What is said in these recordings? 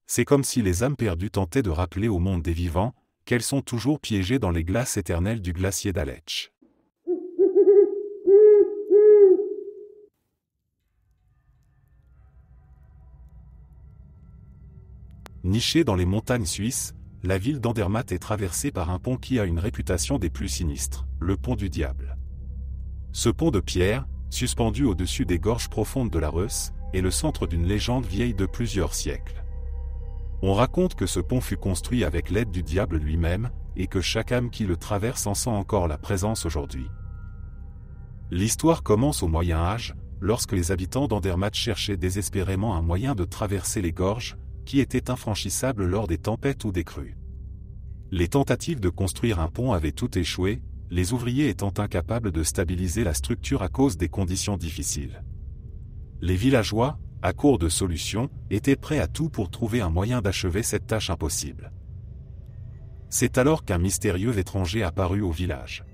C'est comme si les âmes perdues tentaient de rappeler au monde des vivants qu'elles sont toujours piégées dans les glaces éternelles du glacier d'Aletsch. Nichée dans les montagnes suisses, la ville d'Andermatt est traversée par un pont qui a une réputation des plus sinistres, le pont du diable. Ce pont de pierre, suspendu au-dessus des gorges profondes de la Reuss, est le centre d'une légende vieille de plusieurs siècles. On raconte que ce pont fut construit avec l'aide du diable lui-même, et que chaque âme qui le traverse en sent encore la présence aujourd'hui. L'histoire commence au Moyen Âge, lorsque les habitants d'Andermatt cherchaient désespérément un moyen de traverser les gorges, qui étaient infranchissables lors des tempêtes ou des crues. Les tentatives de construire un pont avaient toutes échoué, les ouvriers étant incapables de stabiliser la structure à cause des conditions difficiles. Les villageois, à court de solutions, étaient prêts à tout pour trouver un moyen d'achever cette tâche impossible. C'est alors qu'un mystérieux étranger apparut au village.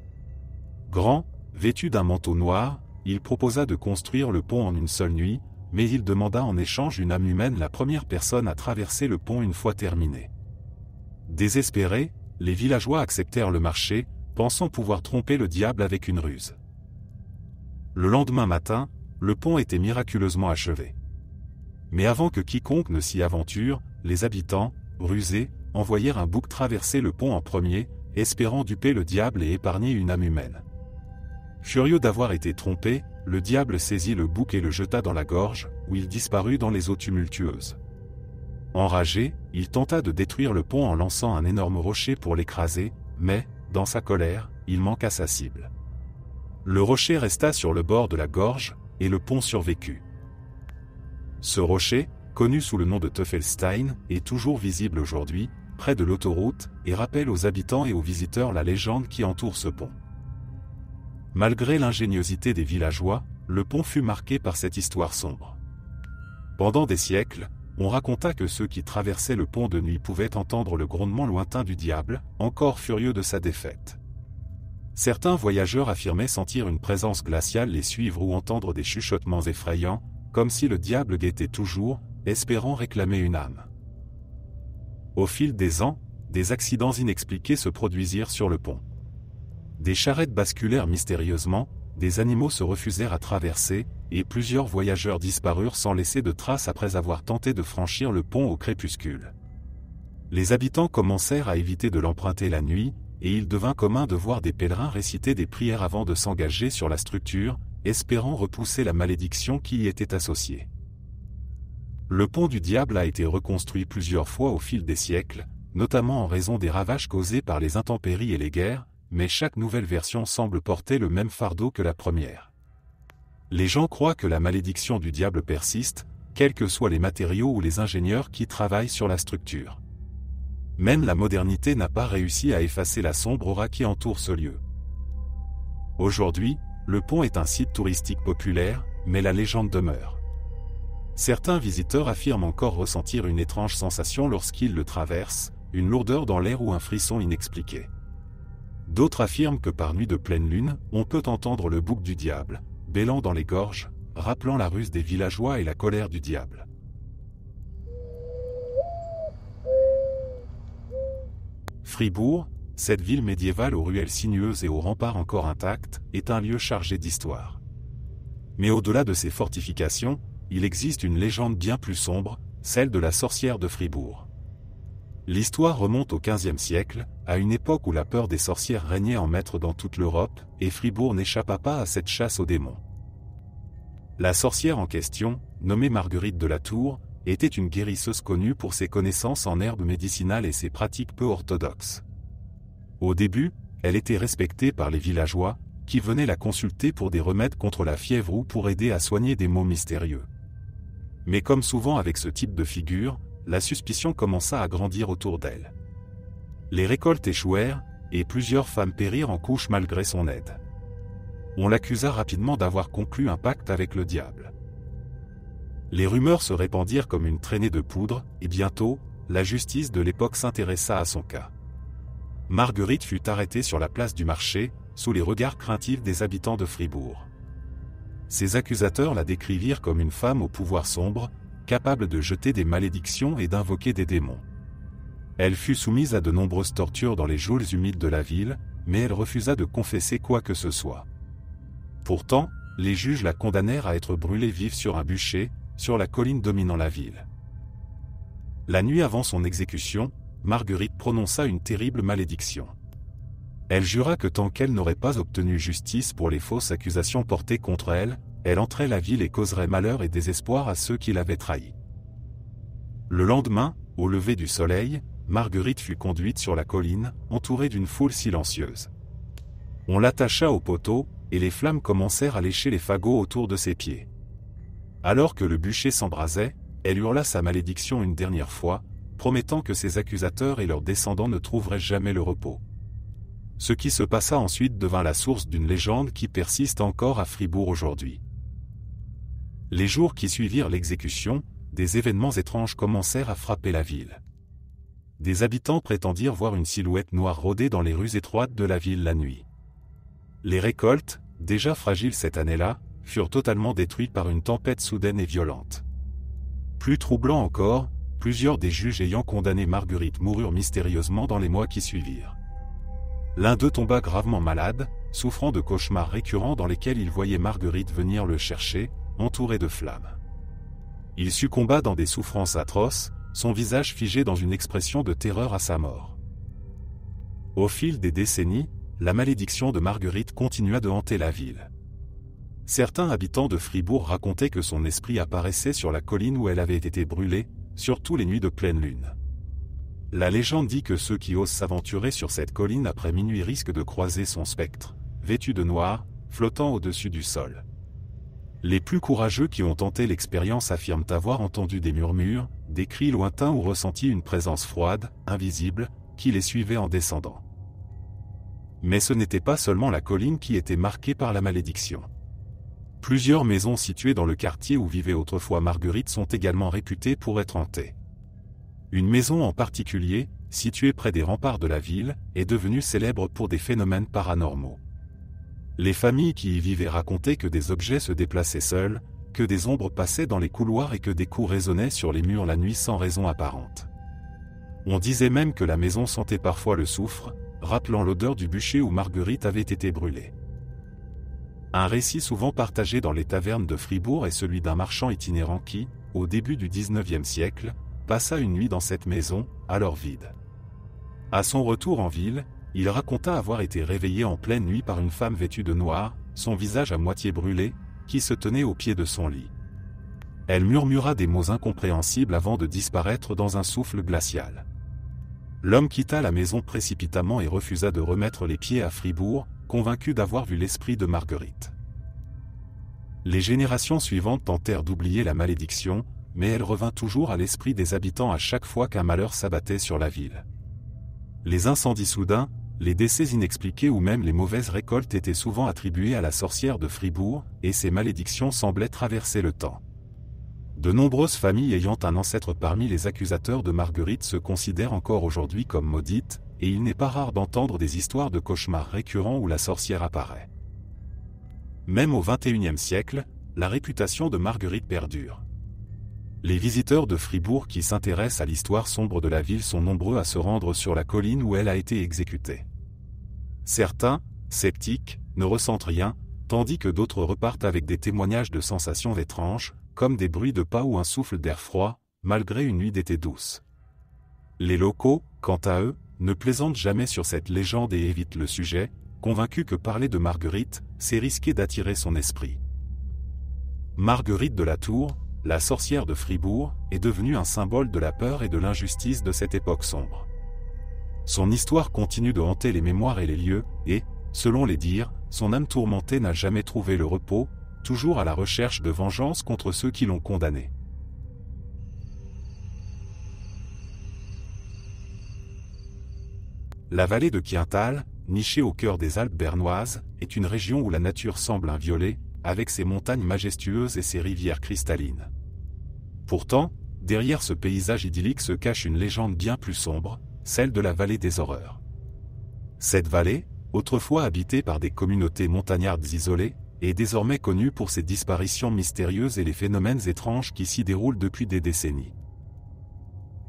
Grand, vêtu d'un manteau noir, il proposa de construire le pont en une seule nuit, mais il demanda en échange une âme humaine, la première personne à traverser le pont une fois terminé. Désespérés, les villageois acceptèrent le marché, pensant pouvoir tromper le diable avec une ruse. Le lendemain matin, le pont était miraculeusement achevé. Mais avant que quiconque ne s'y aventure, les habitants, rusés, envoyèrent un bouc traverser le pont en premier, espérant duper le diable et épargner une âme humaine. Furieux d'avoir été trompé, le diable saisit le bouc et le jeta dans la gorge, où il disparut dans les eaux tumultueuses. Enragé, il tenta de détruire le pont en lançant un énorme rocher pour l'écraser, mais, dans sa colère, il manqua sa cible. Le rocher resta sur le bord de la gorge, et le pont survécut. Ce rocher, connu sous le nom de Teufelstein, est toujours visible aujourd'hui, près de l'autoroute, et rappelle aux habitants et aux visiteurs la légende qui entoure ce pont. Malgré l'ingéniosité des villageois, le pont fut marqué par cette histoire sombre. Pendant des siècles, on raconta que ceux qui traversaient le pont de nuit pouvaient entendre le grondement lointain du diable, encore furieux de sa défaite. Certains voyageurs affirmaient sentir une présence glaciale les suivre ou entendre des chuchotements effrayants, comme si le diable guettait toujours, espérant réclamer une âme. Au fil des ans, des accidents inexpliqués se produisirent sur le pont. Des charrettes basculèrent mystérieusement, des animaux se refusèrent à traverser, et plusieurs voyageurs disparurent sans laisser de traces après avoir tenté de franchir le pont au crépuscule. Les habitants commencèrent à éviter de l'emprunter la nuit, et il devint commun de voir des pèlerins réciter des prières avant de s'engager sur la structure, espérant repousser la malédiction qui y était associée. Le pont du diable a été reconstruit plusieurs fois au fil des siècles, notamment en raison des ravages causés par les intempéries et les guerres, mais chaque nouvelle version semble porter le même fardeau que la première. Les gens croient que la malédiction du diable persiste, quels que soient les matériaux ou les ingénieurs qui travaillent sur la structure. Même la modernité n'a pas réussi à effacer la sombre aura qui entoure ce lieu. Aujourd'hui, le pont est un site touristique populaire, mais la légende demeure. Certains visiteurs affirment encore ressentir une étrange sensation lorsqu'ils le traversent, une lourdeur dans l'air ou un frisson inexpliqué. D'autres affirment que par nuit de pleine lune, on peut entendre le bouc du diable, bêlant dans les gorges, rappelant la ruse des villageois et la colère du diable. Fribourg, cette ville médiévale aux ruelles sinueuses et aux remparts encore intacts, est un lieu chargé d'histoire. Mais au-delà de ces fortifications, il existe une légende bien plus sombre, celle de la sorcière de Fribourg. L'histoire remonte au XVe siècle, à une époque où la peur des sorcières régnait en maître dans toute l'Europe, et Fribourg n'échappa pas à cette chasse aux démons. La sorcière en question, nommée Marguerite de la Tour, était une guérisseuse connue pour ses connaissances en herbes médicinales et ses pratiques peu orthodoxes. Au début, elle était respectée par les villageois, qui venaient la consulter pour des remèdes contre la fièvre ou pour aider à soigner des maux mystérieux. Mais comme souvent avec ce type de figure, la suspicion commença à grandir autour d'elle. Les récoltes échouèrent, et plusieurs femmes périrent en couches malgré son aide. On l'accusa rapidement d'avoir conclu un pacte avec le diable. Les rumeurs se répandirent comme une traînée de poudre, et bientôt, la justice de l'époque s'intéressa à son cas. Marguerite fut arrêtée sur la place du marché, sous les regards craintifs des habitants de Fribourg. Ses accusateurs la décrivirent comme une femme au pouvoir sombre, capable de jeter des malédictions et d'invoquer des démons. Elle fut soumise à de nombreuses tortures dans les geôles humides de la ville, mais elle refusa de confesser quoi que ce soit. Pourtant, les juges la condamnèrent à être brûlée vive sur un bûcher, sur la colline dominant la ville. La nuit avant son exécution, Marguerite prononça une terrible malédiction. Elle jura que tant qu'elle n'aurait pas obtenu justice pour les fausses accusations portées contre elle, elle hanterait la ville et causerait malheur et désespoir à ceux qui l'avaient trahie. Le lendemain, au lever du soleil, Marguerite fut conduite sur la colline, entourée d'une foule silencieuse. On l'attacha au poteau, et les flammes commencèrent à lécher les fagots autour de ses pieds. Alors que le bûcher s'embrasait, elle hurla sa malédiction une dernière fois, promettant que ses accusateurs et leurs descendants ne trouveraient jamais le repos. Ce qui se passa ensuite devint la source d'une légende qui persiste encore à Fribourg aujourd'hui. Les jours qui suivirent l'exécution, des événements étranges commencèrent à frapper la ville. Des habitants prétendirent voir une silhouette noire rôder dans les rues étroites de la ville la nuit. Les récoltes, déjà fragiles cette année-là, furent totalement détruites par une tempête soudaine et violente. Plus troublant encore, plusieurs des juges ayant condamné Marguerite moururent mystérieusement dans les mois qui suivirent. L'un d'eux tomba gravement malade, souffrant de cauchemars récurrents dans lesquels il voyait Marguerite venir le chercher, entourée de flammes. Il succomba dans des souffrances atroces, son visage figé dans une expression de terreur à sa mort. Au fil des décennies, la malédiction de Marguerite continua de hanter la ville. Certains habitants de Fribourg racontaient que son esprit apparaissait sur la colline où elle avait été brûlée, surtout les nuits de pleine lune. La légende dit que ceux qui osent s'aventurer sur cette colline après minuit risquent de croiser son spectre, vêtu de noir, flottant au-dessus du sol. Les plus courageux qui ont tenté l'expérience affirment avoir entendu des murmures, des cris lointains ou ressenti une présence froide, invisible, qui les suivait en descendant. Mais ce n'était pas seulement la colline qui était marquée par la malédiction. Plusieurs maisons situées dans le quartier où vivait autrefois Marguerite sont également réputées pour être hantées. Une maison en particulier, située près des remparts de la ville, est devenue célèbre pour des phénomènes paranormaux. Les familles qui y vivaient racontaient que des objets se déplaçaient seuls, que des ombres passaient dans les couloirs et que des coups résonnaient sur les murs la nuit sans raison apparente. On disait même que la maison sentait parfois le soufre, rappelant l'odeur du bûcher où Marguerite avait été brûlée. Un récit souvent partagé dans les tavernes de Fribourg est celui d'un marchand itinérant qui, au début du XIXe siècle, passa une nuit dans cette maison, alors vide. À son retour en ville, il raconta avoir été réveillé en pleine nuit par une femme vêtue de noir, son visage à moitié brûlé, qui se tenait au pied de son lit. Elle murmura des mots incompréhensibles avant de disparaître dans un souffle glacial. L'homme quitta la maison précipitamment et refusa de remettre les pieds à Fribourg, convaincu d'avoir vu l'esprit de Marguerite. Les générations suivantes tentèrent d'oublier la malédiction, mais elle revint toujours à l'esprit des habitants à chaque fois qu'un malheur s'abattait sur la ville. Les incendies soudains, les décès inexpliqués ou même les mauvaises récoltes étaient souvent attribués à la sorcière de Fribourg, et ces malédictions semblaient traverser le temps. De nombreuses familles ayant un ancêtre parmi les accusateurs de Marguerite se considèrent encore aujourd'hui comme maudites, et il n'est pas rare d'entendre des histoires de cauchemars récurrents où la sorcière apparaît. Même au XXIe siècle, la réputation de Marguerite perdure. Les visiteurs de Fribourg qui s'intéressent à l'histoire sombre de la ville sont nombreux à se rendre sur la colline où elle a été exécutée. Certains, sceptiques, ne ressentent rien, tandis que d'autres repartent avec des témoignages de sensations étranges, comme des bruits de pas ou un souffle d'air froid, malgré une nuit d'été douce. Les locaux, quant à eux, ne plaisantent jamais sur cette légende et évitent le sujet, convaincus que parler de Marguerite, c'est risquer d'attirer son esprit. Marguerite de la Tour, la sorcière de Fribourg, est devenue un symbole de la peur et de l'injustice de cette époque sombre. Son histoire continue de hanter les mémoires et les lieux, et, selon les dires, son âme tourmentée n'a jamais trouvé le repos, toujours à la recherche de vengeance contre ceux qui l'ont condamnée. La vallée de Quiental, nichée au cœur des Alpes bernoises, est une région où la nature semble inviolée, avec ses montagnes majestueuses et ses rivières cristallines. Pourtant, derrière ce paysage idyllique se cache une légende bien plus sombre, celle de la vallée des horreurs. Cette vallée, autrefois habitée par des communautés montagnardes isolées, est désormais connu pour ses disparitions mystérieuses et les phénomènes étranges qui s'y déroulent depuis des décennies.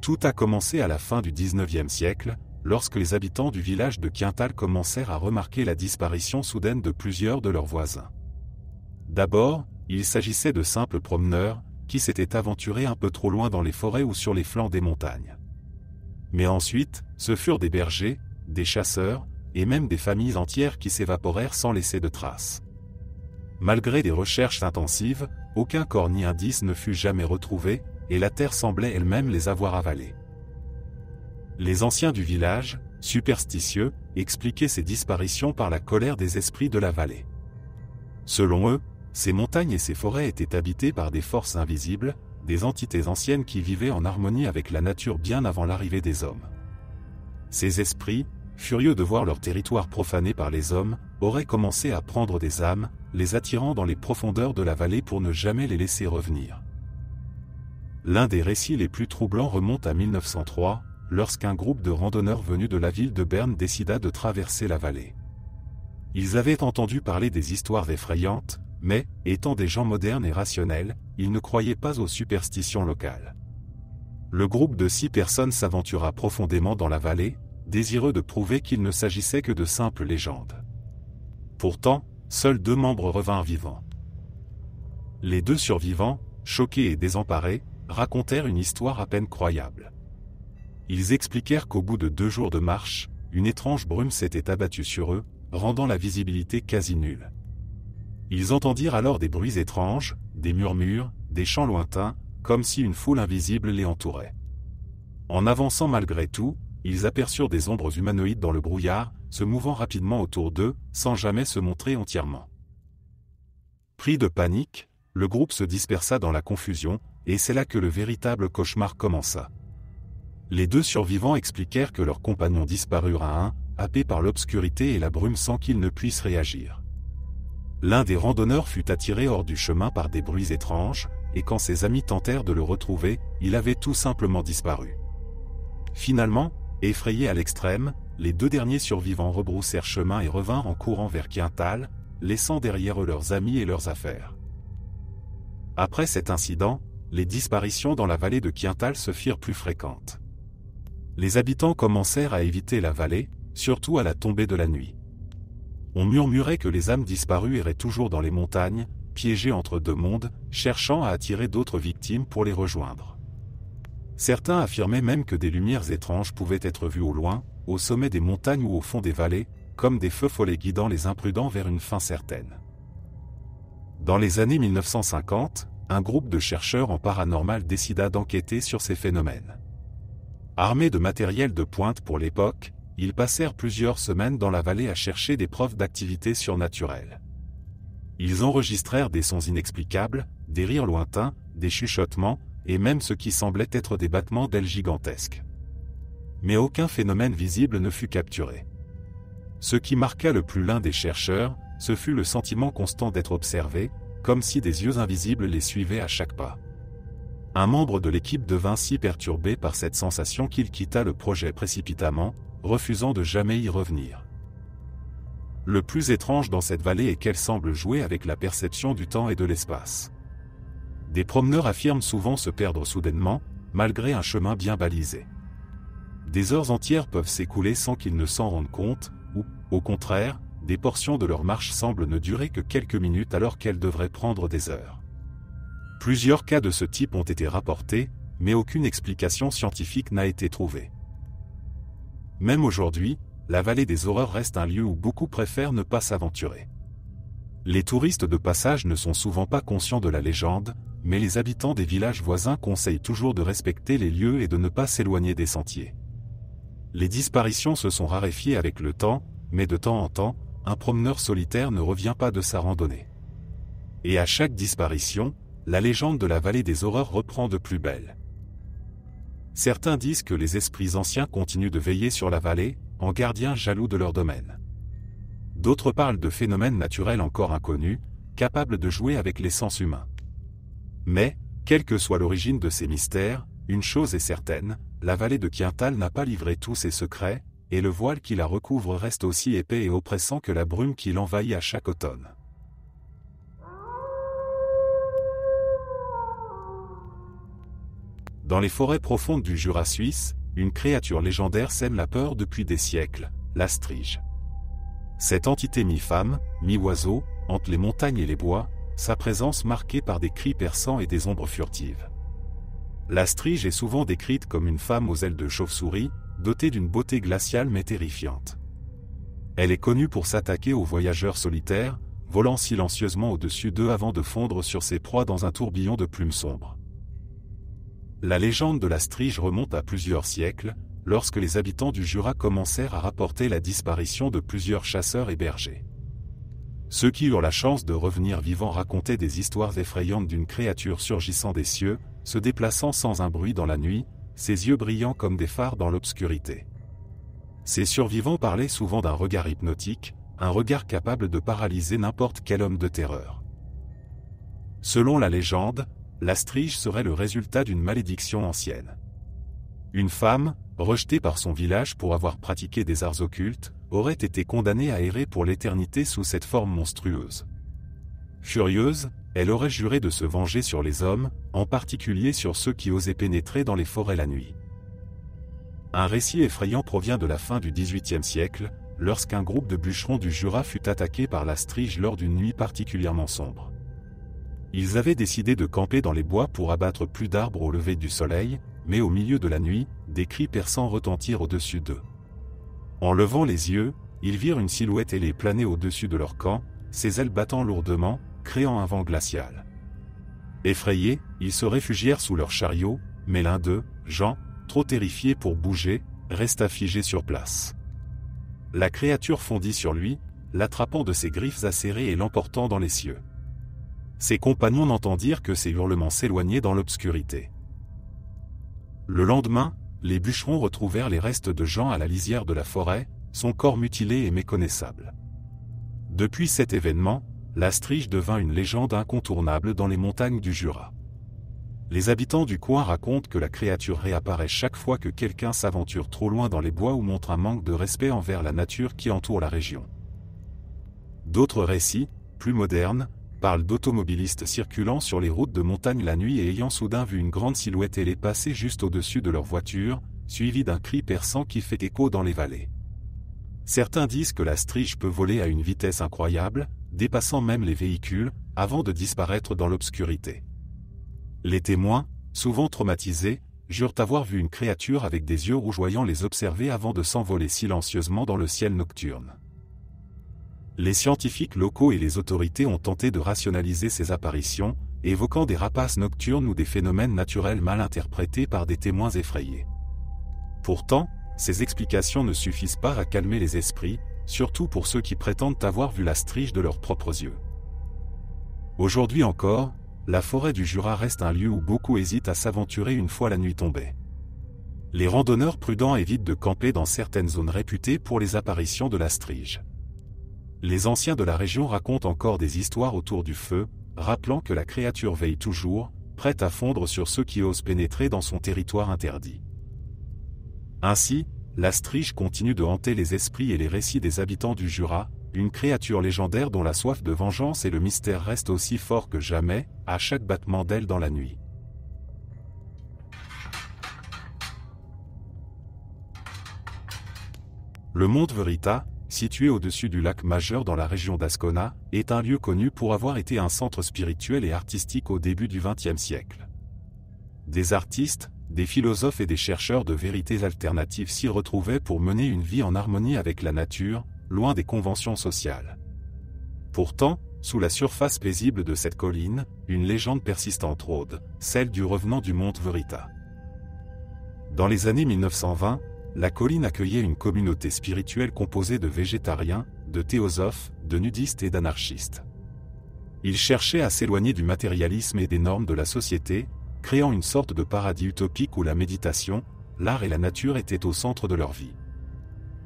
Tout a commencé à la fin du XIXe siècle, lorsque les habitants du village de Quintal commencèrent à remarquer la disparition soudaine de plusieurs de leurs voisins. D'abord, il s'agissait de simples promeneurs, qui s'étaient aventurés un peu trop loin dans les forêts ou sur les flancs des montagnes. Mais ensuite, ce furent des bergers, des chasseurs, et même des familles entières qui s'évaporèrent sans laisser de traces. Malgré des recherches intensives, aucun corps ni indice ne fut jamais retrouvé, et la terre semblait elle-même les avoir avalés. Les anciens du village, superstitieux, expliquaient ces disparitions par la colère des esprits de la vallée. Selon eux, ces montagnes et ces forêts étaient habitées par des forces invisibles, des entités anciennes qui vivaient en harmonie avec la nature bien avant l'arrivée des hommes. Ces esprits, furieux de voir leur territoire profané par les hommes, auraient commencé à prendre des âmes, les attirant dans les profondeurs de la vallée pour ne jamais les laisser revenir. L'un des récits les plus troublants remonte à 1903, lorsqu'un groupe de randonneurs venus de la ville de Berne décida de traverser la vallée. Ils avaient entendu parler des histoires effrayantes, mais, étant des gens modernes et rationnels, ils ne croyaient pas aux superstitions locales. Le groupe de 6 personnes s'aventura profondément dans la vallée, désireux de prouver qu'il ne s'agissait que de simples légendes. Pourtant, seuls 2 membres revinrent vivants. Les 2 survivants, choqués et désemparés, racontèrent une histoire à peine croyable. Ils expliquèrent qu'au bout de 2 jours de marche, une étrange brume s'était abattue sur eux, rendant la visibilité quasi nulle. Ils entendirent alors des bruits étranges, des murmures, des chants lointains, comme si une foule invisible les entourait. En avançant malgré tout, ils aperçurent des ombres humanoïdes dans le brouillard, se mouvant rapidement autour d'eux, sans jamais se montrer entièrement. Pris de panique, le groupe se dispersa dans la confusion, et c'est là que le véritable cauchemar commença. Les 2 survivants expliquèrent que leurs compagnons disparurent à un, happés par l'obscurité et la brume sans qu'ils ne puissent réagir. L'un des randonneurs fut attiré hors du chemin par des bruits étranges, et quand ses amis tentèrent de le retrouver, il avait tout simplement disparu. Finalement, effrayés à l'extrême, les 2 derniers survivants rebroussèrent chemin et revinrent en courant vers Quintal, laissant derrière eux leurs amis et leurs affaires. Après cet incident, les disparitions dans la vallée de Quintal se firent plus fréquentes. Les habitants commencèrent à éviter la vallée, surtout à la tombée de la nuit. On murmurait que les âmes disparues erraient toujours dans les montagnes, piégées entre 2 mondes, cherchant à attirer d'autres victimes pour les rejoindre. Certains affirmaient même que des lumières étranges pouvaient être vues au loin, au sommet des montagnes ou au fond des vallées, comme des feux follets guidant les imprudents vers une fin certaine. Dans les années 1950, un groupe de chercheurs en paranormal décida d'enquêter sur ces phénomènes. Armés de matériel de pointe pour l'époque, ils passèrent plusieurs semaines dans la vallée à chercher des preuves d'activité surnaturelle. Ils enregistrèrent des sons inexplicables, des rires lointains, des chuchotements, et même ce qui semblait être des battements d'ailes gigantesques. Mais aucun phénomène visible ne fut capturé. Ce qui marqua le plus l'un des chercheurs, ce fut le sentiment constant d'être observé, comme si des yeux invisibles les suivaient à chaque pas. Un membre de l'équipe devint si perturbé par cette sensation qu'il quitta le projet précipitamment, refusant de jamais y revenir. Le plus étrange dans cette vallée est qu'elle semble jouer avec la perception du temps et de l'espace. Des promeneurs affirment souvent se perdre soudainement, malgré un chemin bien balisé. Des heures entières peuvent s'écouler sans qu'ils ne s'en rendent compte, ou, au contraire, des portions de leur marche semblent ne durer que quelques minutes alors qu'elles devraient prendre des heures. Plusieurs cas de ce type ont été rapportés, mais aucune explication scientifique n'a été trouvée. Même aujourd'hui, la vallée des horreurs reste un lieu où beaucoup préfèrent ne pas s'aventurer. Les touristes de passage ne sont souvent pas conscients de la légende, mais les habitants des villages voisins conseillent toujours de respecter les lieux et de ne pas s'éloigner des sentiers. Les disparitions se sont raréfiées avec le temps, mais de temps en temps, un promeneur solitaire ne revient pas de sa randonnée. Et à chaque disparition, la légende de la vallée des horreurs reprend de plus belle. Certains disent que les esprits anciens continuent de veiller sur la vallée, en gardiens jaloux de leur domaine. D'autres parlent de phénomènes naturels encore inconnus, capables de jouer avec les sens humains. Mais, quelle que soit l'origine de ces mystères, une chose est certaine, la vallée de Quintal n'a pas livré tous ses secrets, et le voile qui la recouvre reste aussi épais et oppressant que la brume qui l'envahit à chaque automne. Dans les forêts profondes du Jura suisse, une créature légendaire sème la peur depuis des siècles, la strige. Cette entité mi-femme, mi-oiseau, hante les montagnes et les bois, sa présence marquée par des cris perçants et des ombres furtives. La strige est souvent décrite comme une femme aux ailes de chauve-souris, dotée d'une beauté glaciale mais terrifiante. Elle est connue pour s'attaquer aux voyageurs solitaires, volant silencieusement au-dessus d'eux avant de fondre sur ses proies dans un tourbillon de plumes sombres. La légende de la strige remonte à plusieurs siècles, lorsque les habitants du Jura commencèrent à rapporter la disparition de plusieurs chasseurs et bergers. Ceux qui eurent la chance de revenir vivants racontaient des histoires effrayantes d'une créature surgissant des cieux, se déplaçant sans un bruit dans la nuit, ses yeux brillant comme des phares dans l'obscurité. Ces survivants parlaient souvent d'un regard hypnotique, un regard capable de paralyser n'importe quel homme de terreur. Selon la légende, la strige serait le résultat d'une malédiction ancienne. Une femme, rejetée par son village pour avoir pratiqué des arts occultes, aurait été condamnée à errer pour l'éternité sous cette forme monstrueuse. Furieuse, elle aurait juré de se venger sur les hommes, en particulier sur ceux qui osaient pénétrer dans les forêts la nuit. Un récit effrayant provient de la fin du XVIIIe siècle, lorsqu'un groupe de bûcherons du Jura fut attaqué par la strige lors d'une nuit particulièrement sombre. Ils avaient décidé de camper dans les bois pour abattre plus d'arbres au lever du soleil, mais au milieu de la nuit, des cris perçants retentirent au-dessus d'eux. En levant les yeux, ils virent une silhouette ailée planer au-dessus de leur camp, ses ailes battant lourdement, créant un vent glacial. Effrayés, ils se réfugièrent sous leur chariot, mais l'un d'eux, Jean, trop terrifié pour bouger, resta figé sur place. La créature fondit sur lui, l'attrapant de ses griffes acérées et l'emportant dans les cieux. Ses compagnons n'entendirent que ses hurlements s'éloigner dans l'obscurité. Le lendemain, les bûcherons retrouvèrent les restes de Jean à la lisière de la forêt, son corps mutilé et méconnaissable. Depuis cet événement, la strige devint une légende incontournable dans les montagnes du Jura. Les habitants du coin racontent que la créature réapparaît chaque fois que quelqu'un s'aventure trop loin dans les bois ou montre un manque de respect envers la nature qui entoure la région. D'autres récits, plus modernes, parlent d'automobilistes circulant sur les routes de montagne la nuit et ayant soudain vu une grande silhouette ailée passer juste au-dessus de leur voiture, suivie d'un cri perçant qui fait écho dans les vallées. Certains disent que la strige peut voler à une vitesse incroyable, dépassant même les véhicules, avant de disparaître dans l'obscurité. Les témoins, souvent traumatisés, jurent avoir vu une créature avec des yeux rougeoyants les observer avant de s'envoler silencieusement dans le ciel nocturne. Les scientifiques locaux et les autorités ont tenté de rationaliser ces apparitions, évoquant des rapaces nocturnes ou des phénomènes naturels mal interprétés par des témoins effrayés. Pourtant, ces explications ne suffisent pas à calmer les esprits, surtout pour ceux qui prétendent avoir vu la strige de leurs propres yeux. Aujourd'hui encore, la forêt du Jura reste un lieu où beaucoup hésitent à s'aventurer une fois la nuit tombée. Les randonneurs prudents évitent de camper dans certaines zones réputées pour les apparitions de la strige. Les anciens de la région racontent encore des histoires autour du feu, rappelant que la créature veille toujours, prête à fondre sur ceux qui osent pénétrer dans son territoire interdit. Ainsi, la strige continue de hanter les esprits et les récits des habitants du Jura, une créature légendaire dont la soif de vengeance et le mystère restent aussi forts que jamais, à chaque battement d'aile dans la nuit. Le Mont Verita, situé au-dessus du lac majeur dans la région d'Ascona, est un lieu connu pour avoir été un centre spirituel et artistique au début du XXe siècle. Des artistes, des philosophes et des chercheurs de vérités alternatives s'y retrouvaient pour mener une vie en harmonie avec la nature, loin des conventions sociales. Pourtant, sous la surface paisible de cette colline, une légende persistante rôde, celle du revenant du Mont Verita. Dans les années 1920, la colline accueillait une communauté spirituelle composée de végétariens, de théosophes, de nudistes et d'anarchistes. Ils cherchaient à s'éloigner du matérialisme et des normes de la société, créant une sorte de paradis utopique où la méditation, l'art et la nature étaient au centre de leur vie.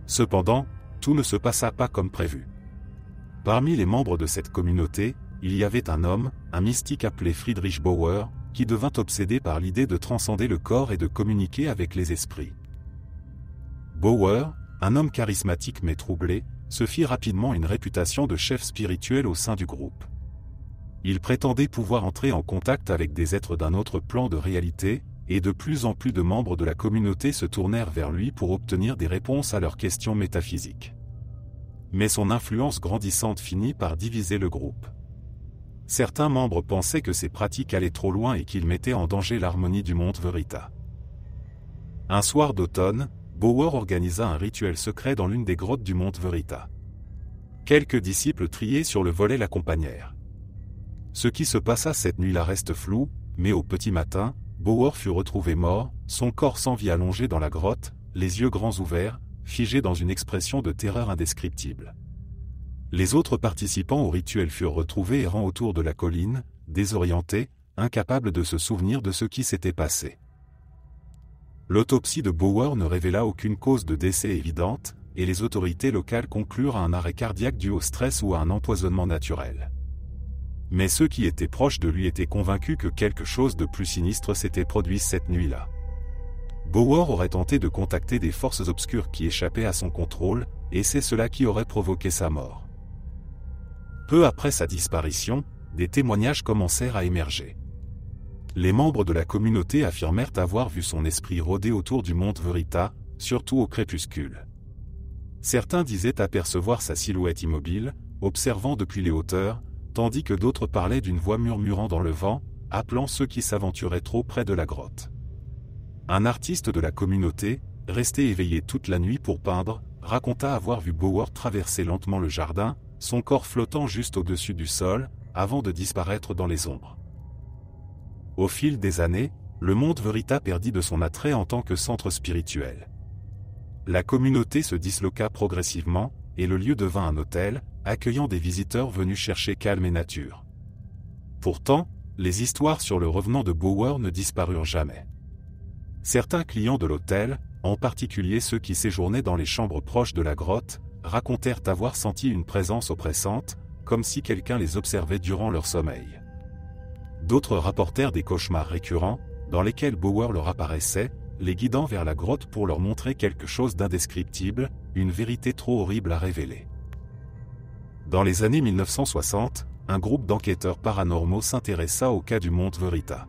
Cependant, tout ne se passa pas comme prévu. Parmi les membres de cette communauté, il y avait un homme, un mystique appelé Friedrich Bauer, qui devint obsédé par l'idée de transcender le corps et de communiquer avec les esprits. Bauer, un homme charismatique mais troublé, se fit rapidement une réputation de chef spirituel au sein du groupe. Il prétendait pouvoir entrer en contact avec des êtres d'un autre plan de réalité, et de plus en plus de membres de la communauté se tournèrent vers lui pour obtenir des réponses à leurs questions métaphysiques. Mais son influence grandissante finit par diviser le groupe. Certains membres pensaient que ces pratiques allaient trop loin et qu'ils mettaient en danger l'harmonie du Mont Verita. Un soir d'automne, Bauer organisa un rituel secret dans l'une des grottes du Mont Verita. Quelques disciples triés sur le volet l'accompagnèrent. Ce qui se passa cette nuit-là reste flou, mais au petit matin, Bauer fut retrouvé mort, son corps sans vie allongé dans la grotte, les yeux grands ouverts, figé dans une expression de terreur indescriptible. Les autres participants au rituel furent retrouvés errant autour de la colline, désorientés, incapables de se souvenir de ce qui s'était passé. L'autopsie de Bauer ne révéla aucune cause de décès évidente, et les autorités locales conclurent à un arrêt cardiaque dû au stress ou à un empoisonnement naturel. Mais ceux qui étaient proches de lui étaient convaincus que quelque chose de plus sinistre s'était produit cette nuit-là. Bauer aurait tenté de contacter des forces obscures qui échappaient à son contrôle, et c'est cela qui aurait provoqué sa mort. Peu après sa disparition, des témoignages commencèrent à émerger. Les membres de la communauté affirmèrent avoir vu son esprit rôder autour du Mont Verita, surtout au crépuscule. Certains disaient apercevoir sa silhouette immobile, observant depuis les hauteurs, tandis que d'autres parlaient d'une voix murmurant dans le vent, appelant ceux qui s'aventuraient trop près de la grotte. Un artiste de la communauté, resté éveillé toute la nuit pour peindre, raconta avoir vu Bauer traverser lentement le jardin, son corps flottant juste au-dessus du sol, avant de disparaître dans les ombres. Au fil des années, le Mont Verita perdit de son attrait en tant que centre spirituel. La communauté se disloqua progressivement, et le lieu devint un hôtel, accueillant des visiteurs venus chercher calme et nature. Pourtant, les histoires sur le revenant de Bauer ne disparurent jamais. Certains clients de l'hôtel, en particulier ceux qui séjournaient dans les chambres proches de la grotte, racontèrent avoir senti une présence oppressante, comme si quelqu'un les observait durant leur sommeil. D'autres rapportèrent des cauchemars récurrents, dans lesquels Bauer leur apparaissait, les guidant vers la grotte pour leur montrer quelque chose d'indescriptible, une vérité trop horrible à révéler. Dans les années 1960, un groupe d'enquêteurs paranormaux s'intéressa au cas du Mont Verita.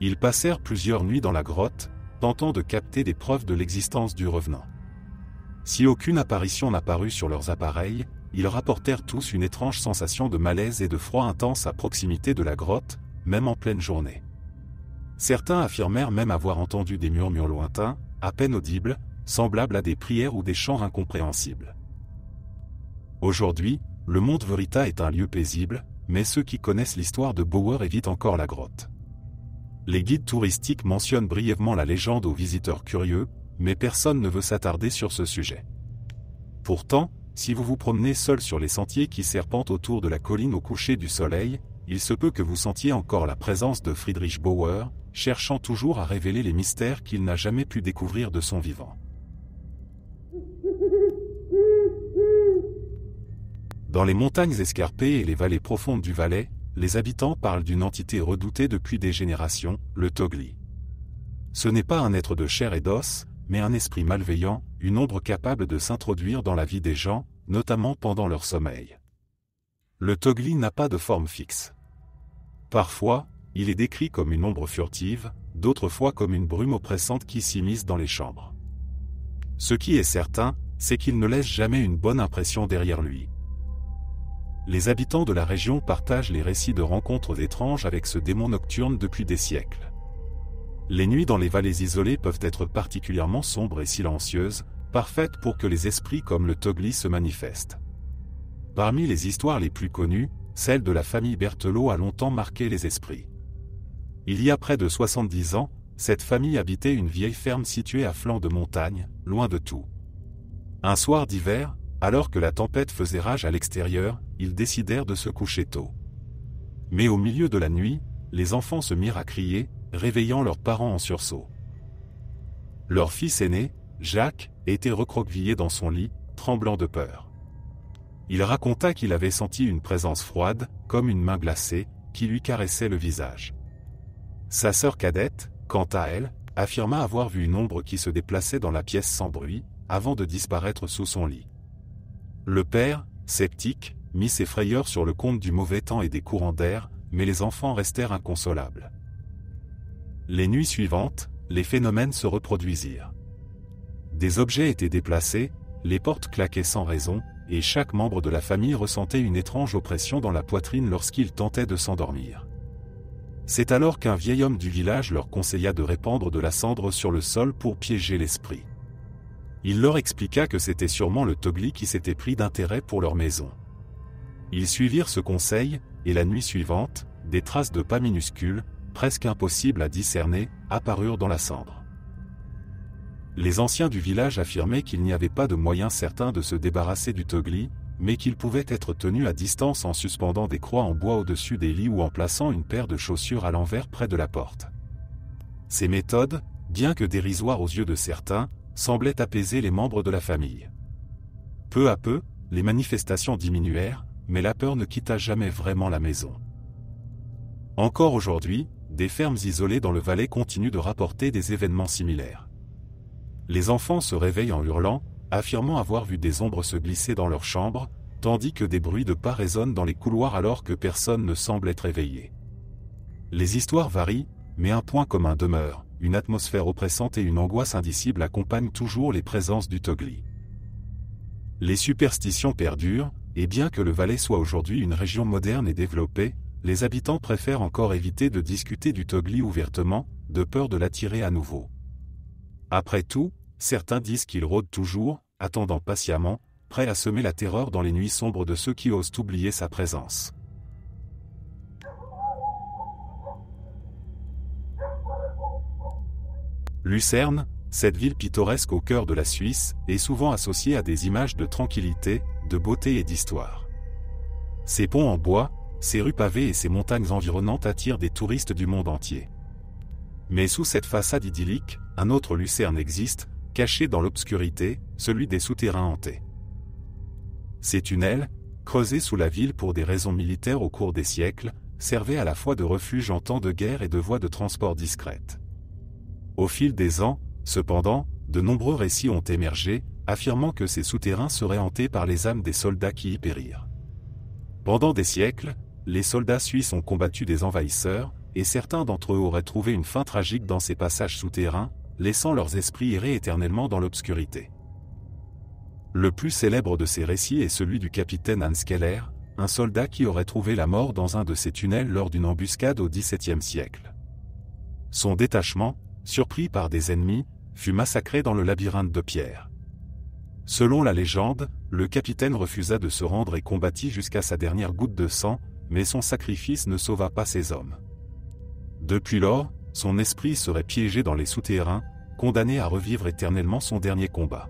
Ils passèrent plusieurs nuits dans la grotte, tentant de capter des preuves de l'existence du revenant. Si aucune apparition n'apparut sur leurs appareils, ils rapportèrent tous une étrange sensation de malaise et de froid intense à proximité de la grotte, même en pleine journée. Certains affirmèrent même avoir entendu des murmures lointains, à peine audibles, semblables à des prières ou des chants incompréhensibles. Aujourd'hui, le Mont Verita est un lieu paisible, mais ceux qui connaissent l'histoire de Bauer évitent encore la grotte. Les guides touristiques mentionnent brièvement la légende aux visiteurs curieux, mais personne ne veut s'attarder sur ce sujet. Pourtant, si vous vous promenez seul sur les sentiers qui serpentent autour de la colline au coucher du soleil, il se peut que vous sentiez encore la présence de Friedrich Bauer, cherchant toujours à révéler les mystères qu'il n'a jamais pu découvrir de son vivant. Dans les montagnes escarpées et les vallées profondes du Valais, les habitants parlent d'une entité redoutée depuis des générations, le Togli. Ce n'est pas un être de chair et d'os, mais un esprit malveillant, une ombre capable de s'introduire dans la vie des gens, notamment pendant leur sommeil. Le Togli n'a pas de forme fixe. Parfois, il est décrit comme une ombre furtive, d'autres fois comme une brume oppressante qui s'immisce dans les chambres. Ce qui est certain, c'est qu'il ne laisse jamais une bonne impression derrière lui. Les habitants de la région partagent les récits de rencontres étranges avec ce démon nocturne depuis des siècles. Les nuits dans les vallées isolées peuvent être particulièrement sombres et silencieuses, parfaites pour que les esprits comme le Togli se manifestent. Parmi les histoires les plus connues, celle de la famille Berthelot a longtemps marqué les esprits. Il y a près de 70 ans, cette famille habitait une vieille ferme située à flanc de montagne, loin de tout. Un soir d'hiver, alors que la tempête faisait rage à l'extérieur, ils décidèrent de se coucher tôt. Mais au milieu de la nuit, les enfants se mirent à crier, réveillant leurs parents en sursaut. Leur fils aîné, Jacques, était recroquevillé dans son lit, tremblant de peur. Il raconta qu'il avait senti une présence froide, comme une main glacée, qui lui caressait le visage. Sa sœur cadette, quant à elle, affirma avoir vu une ombre qui se déplaçait dans la pièce sans bruit, avant de disparaître sous son lit. Le père, sceptique, mit ses frayeurs sur le compte du mauvais temps et des courants d'air, mais les enfants restèrent inconsolables. Les nuits suivantes, les phénomènes se reproduisirent. Des objets étaient déplacés, les portes claquaient sans raison, et chaque membre de la famille ressentait une étrange oppression dans la poitrine lorsqu'il tentait de s'endormir. C'est alors qu'un vieil homme du village leur conseilla de répandre de la cendre sur le sol pour piéger l'esprit. Il leur expliqua que c'était sûrement le Togli qui s'était pris d'intérêt pour leur maison. Ils suivirent ce conseil, et la nuit suivante, des traces de pas minuscules, presque impossibles à discerner, apparurent dans la cendre. Les anciens du village affirmaient qu'il n'y avait pas de moyen certain de se débarrasser du Togli, mais qu'il pouvait être tenu à distance en suspendant des croix en bois au-dessus des lits ou en plaçant une paire de chaussures à l'envers près de la porte. Ces méthodes, bien que dérisoires aux yeux de certains, semblaient apaiser les membres de la famille. Peu à peu, les manifestations diminuèrent, mais la peur ne quitta jamais vraiment la maison. Encore aujourd'hui, des fermes isolées dans le Valais continuent de rapporter des événements similaires. Les enfants se réveillent en hurlant, affirmant avoir vu des ombres se glisser dans leurs chambres, tandis que des bruits de pas résonnent dans les couloirs alors que personne ne semble être éveillé. Les histoires varient, mais un point commun demeure, une atmosphère oppressante et une angoisse indicible accompagnent toujours les présences du Togli. Les superstitions perdurent, et bien que le Valais soit aujourd'hui une région moderne et développée, les habitants préfèrent encore éviter de discuter du Togli ouvertement, de peur de l'attirer à nouveau. Après tout, certains disent qu'il rôde toujours, attendant patiemment, prêt à semer la terreur dans les nuits sombres de ceux qui osent oublier sa présence. Lucerne, cette ville pittoresque au cœur de la Suisse, est souvent associée à des images de tranquillité, de beauté et d'histoire. Ses ponts en bois, ses rues pavées et ses montagnes environnantes attirent des touristes du monde entier. Mais sous cette façade idyllique, un autre Lucerne existe, caché dans l'obscurité, celui des souterrains hantés. Ces tunnels, creusés sous la ville pour des raisons militaires au cours des siècles, servaient à la fois de refuge en temps de guerre et de voie de transport discrète. Au fil des ans, cependant, de nombreux récits ont émergé, affirmant que ces souterrains seraient hantés par les âmes des soldats qui y périrent. Pendant des siècles, les soldats suisses ont combattu des envahisseurs, et certains d'entre eux auraient trouvé une fin tragique dans ces passages souterrains, laissant leurs esprits errer éternellement dans l'obscurité. Le plus célèbre de ces récits est celui du capitaine Hans Keller, un soldat qui aurait trouvé la mort dans un de ces tunnels lors d'une embuscade au XVIIe siècle. Son détachement, surpris par des ennemis, fut massacré dans le labyrinthe de pierre. Selon la légende, le capitaine refusa de se rendre et combattit jusqu'à sa dernière goutte de sang, mais son sacrifice ne sauva pas ses hommes. Depuis lors, son esprit serait piégé dans les souterrains, condamné à revivre éternellement son dernier combat.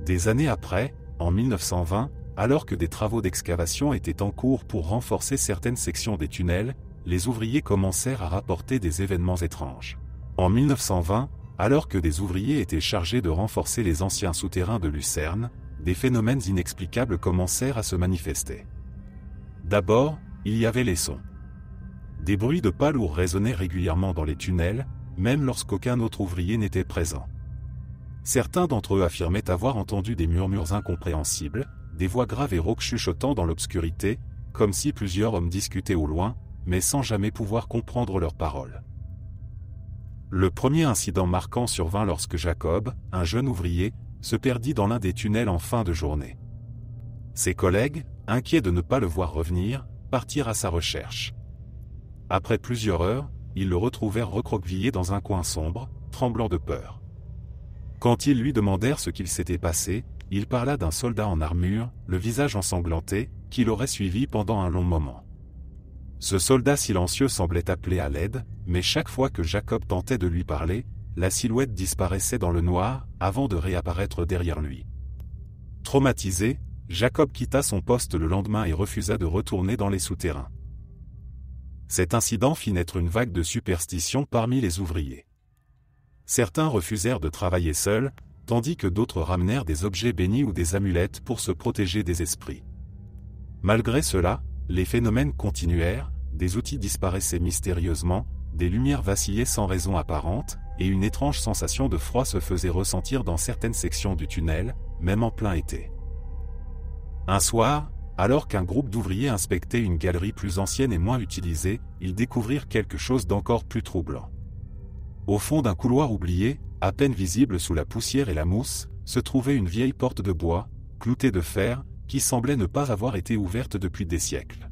Des années après, en 1920, alors que des travaux d'excavation étaient en cours pour renforcer certaines sections des tunnels, les ouvriers commencèrent à rapporter des événements étranges. En 1920, alors que des ouvriers étaient chargés de renforcer les anciens souterrains de Lucerne, des phénomènes inexplicables commencèrent à se manifester. D'abord, il y avait les sons. Des bruits de pas lourds résonnaient régulièrement dans les tunnels, même lorsqu'aucun autre ouvrier n'était présent. Certains d'entre eux affirmaient avoir entendu des murmures incompréhensibles, des voix graves et rauques chuchotant dans l'obscurité, comme si plusieurs hommes discutaient au loin, mais sans jamais pouvoir comprendre leurs paroles. Le premier incident marquant survint lorsque Jacob, un jeune ouvrier, se perdit dans l'un des tunnels en fin de journée. Ses collègues, inquiets de ne pas le voir revenir, partirent à sa recherche. Après plusieurs heures, ils le retrouvèrent recroquevillé dans un coin sombre, tremblant de peur. Quand ils lui demandèrent ce qu'il s'était passé, il parla d'un soldat en armure, le visage ensanglanté, qui l'aurait suivi pendant un long moment. Ce soldat silencieux semblait appeler à l'aide, mais chaque fois que Jacob tentait de lui parler, la silhouette disparaissait dans le noir, avant de réapparaître derrière lui. Traumatisé, Jacob quitta son poste le lendemain et refusa de retourner dans les souterrains. Cet incident fit naître une vague de superstitions parmi les ouvriers. Certains refusèrent de travailler seuls, tandis que d'autres ramenèrent des objets bénis ou des amulettes pour se protéger des esprits. Malgré cela, les phénomènes continuèrent, des outils disparaissaient mystérieusement, des lumières vacillaient sans raison apparente, et une étrange sensation de froid se faisait ressentir dans certaines sections du tunnel, même en plein été. Un soir, Alors qu'un groupe d'ouvriers inspectait une galerie plus ancienne et moins utilisée, ils découvrirent quelque chose d'encore plus troublant. Au fond d'un couloir oublié, à peine visible sous la poussière et la mousse, se trouvait une vieille porte de bois, cloutée de fer, qui semblait ne pas avoir été ouverte depuis des siècles.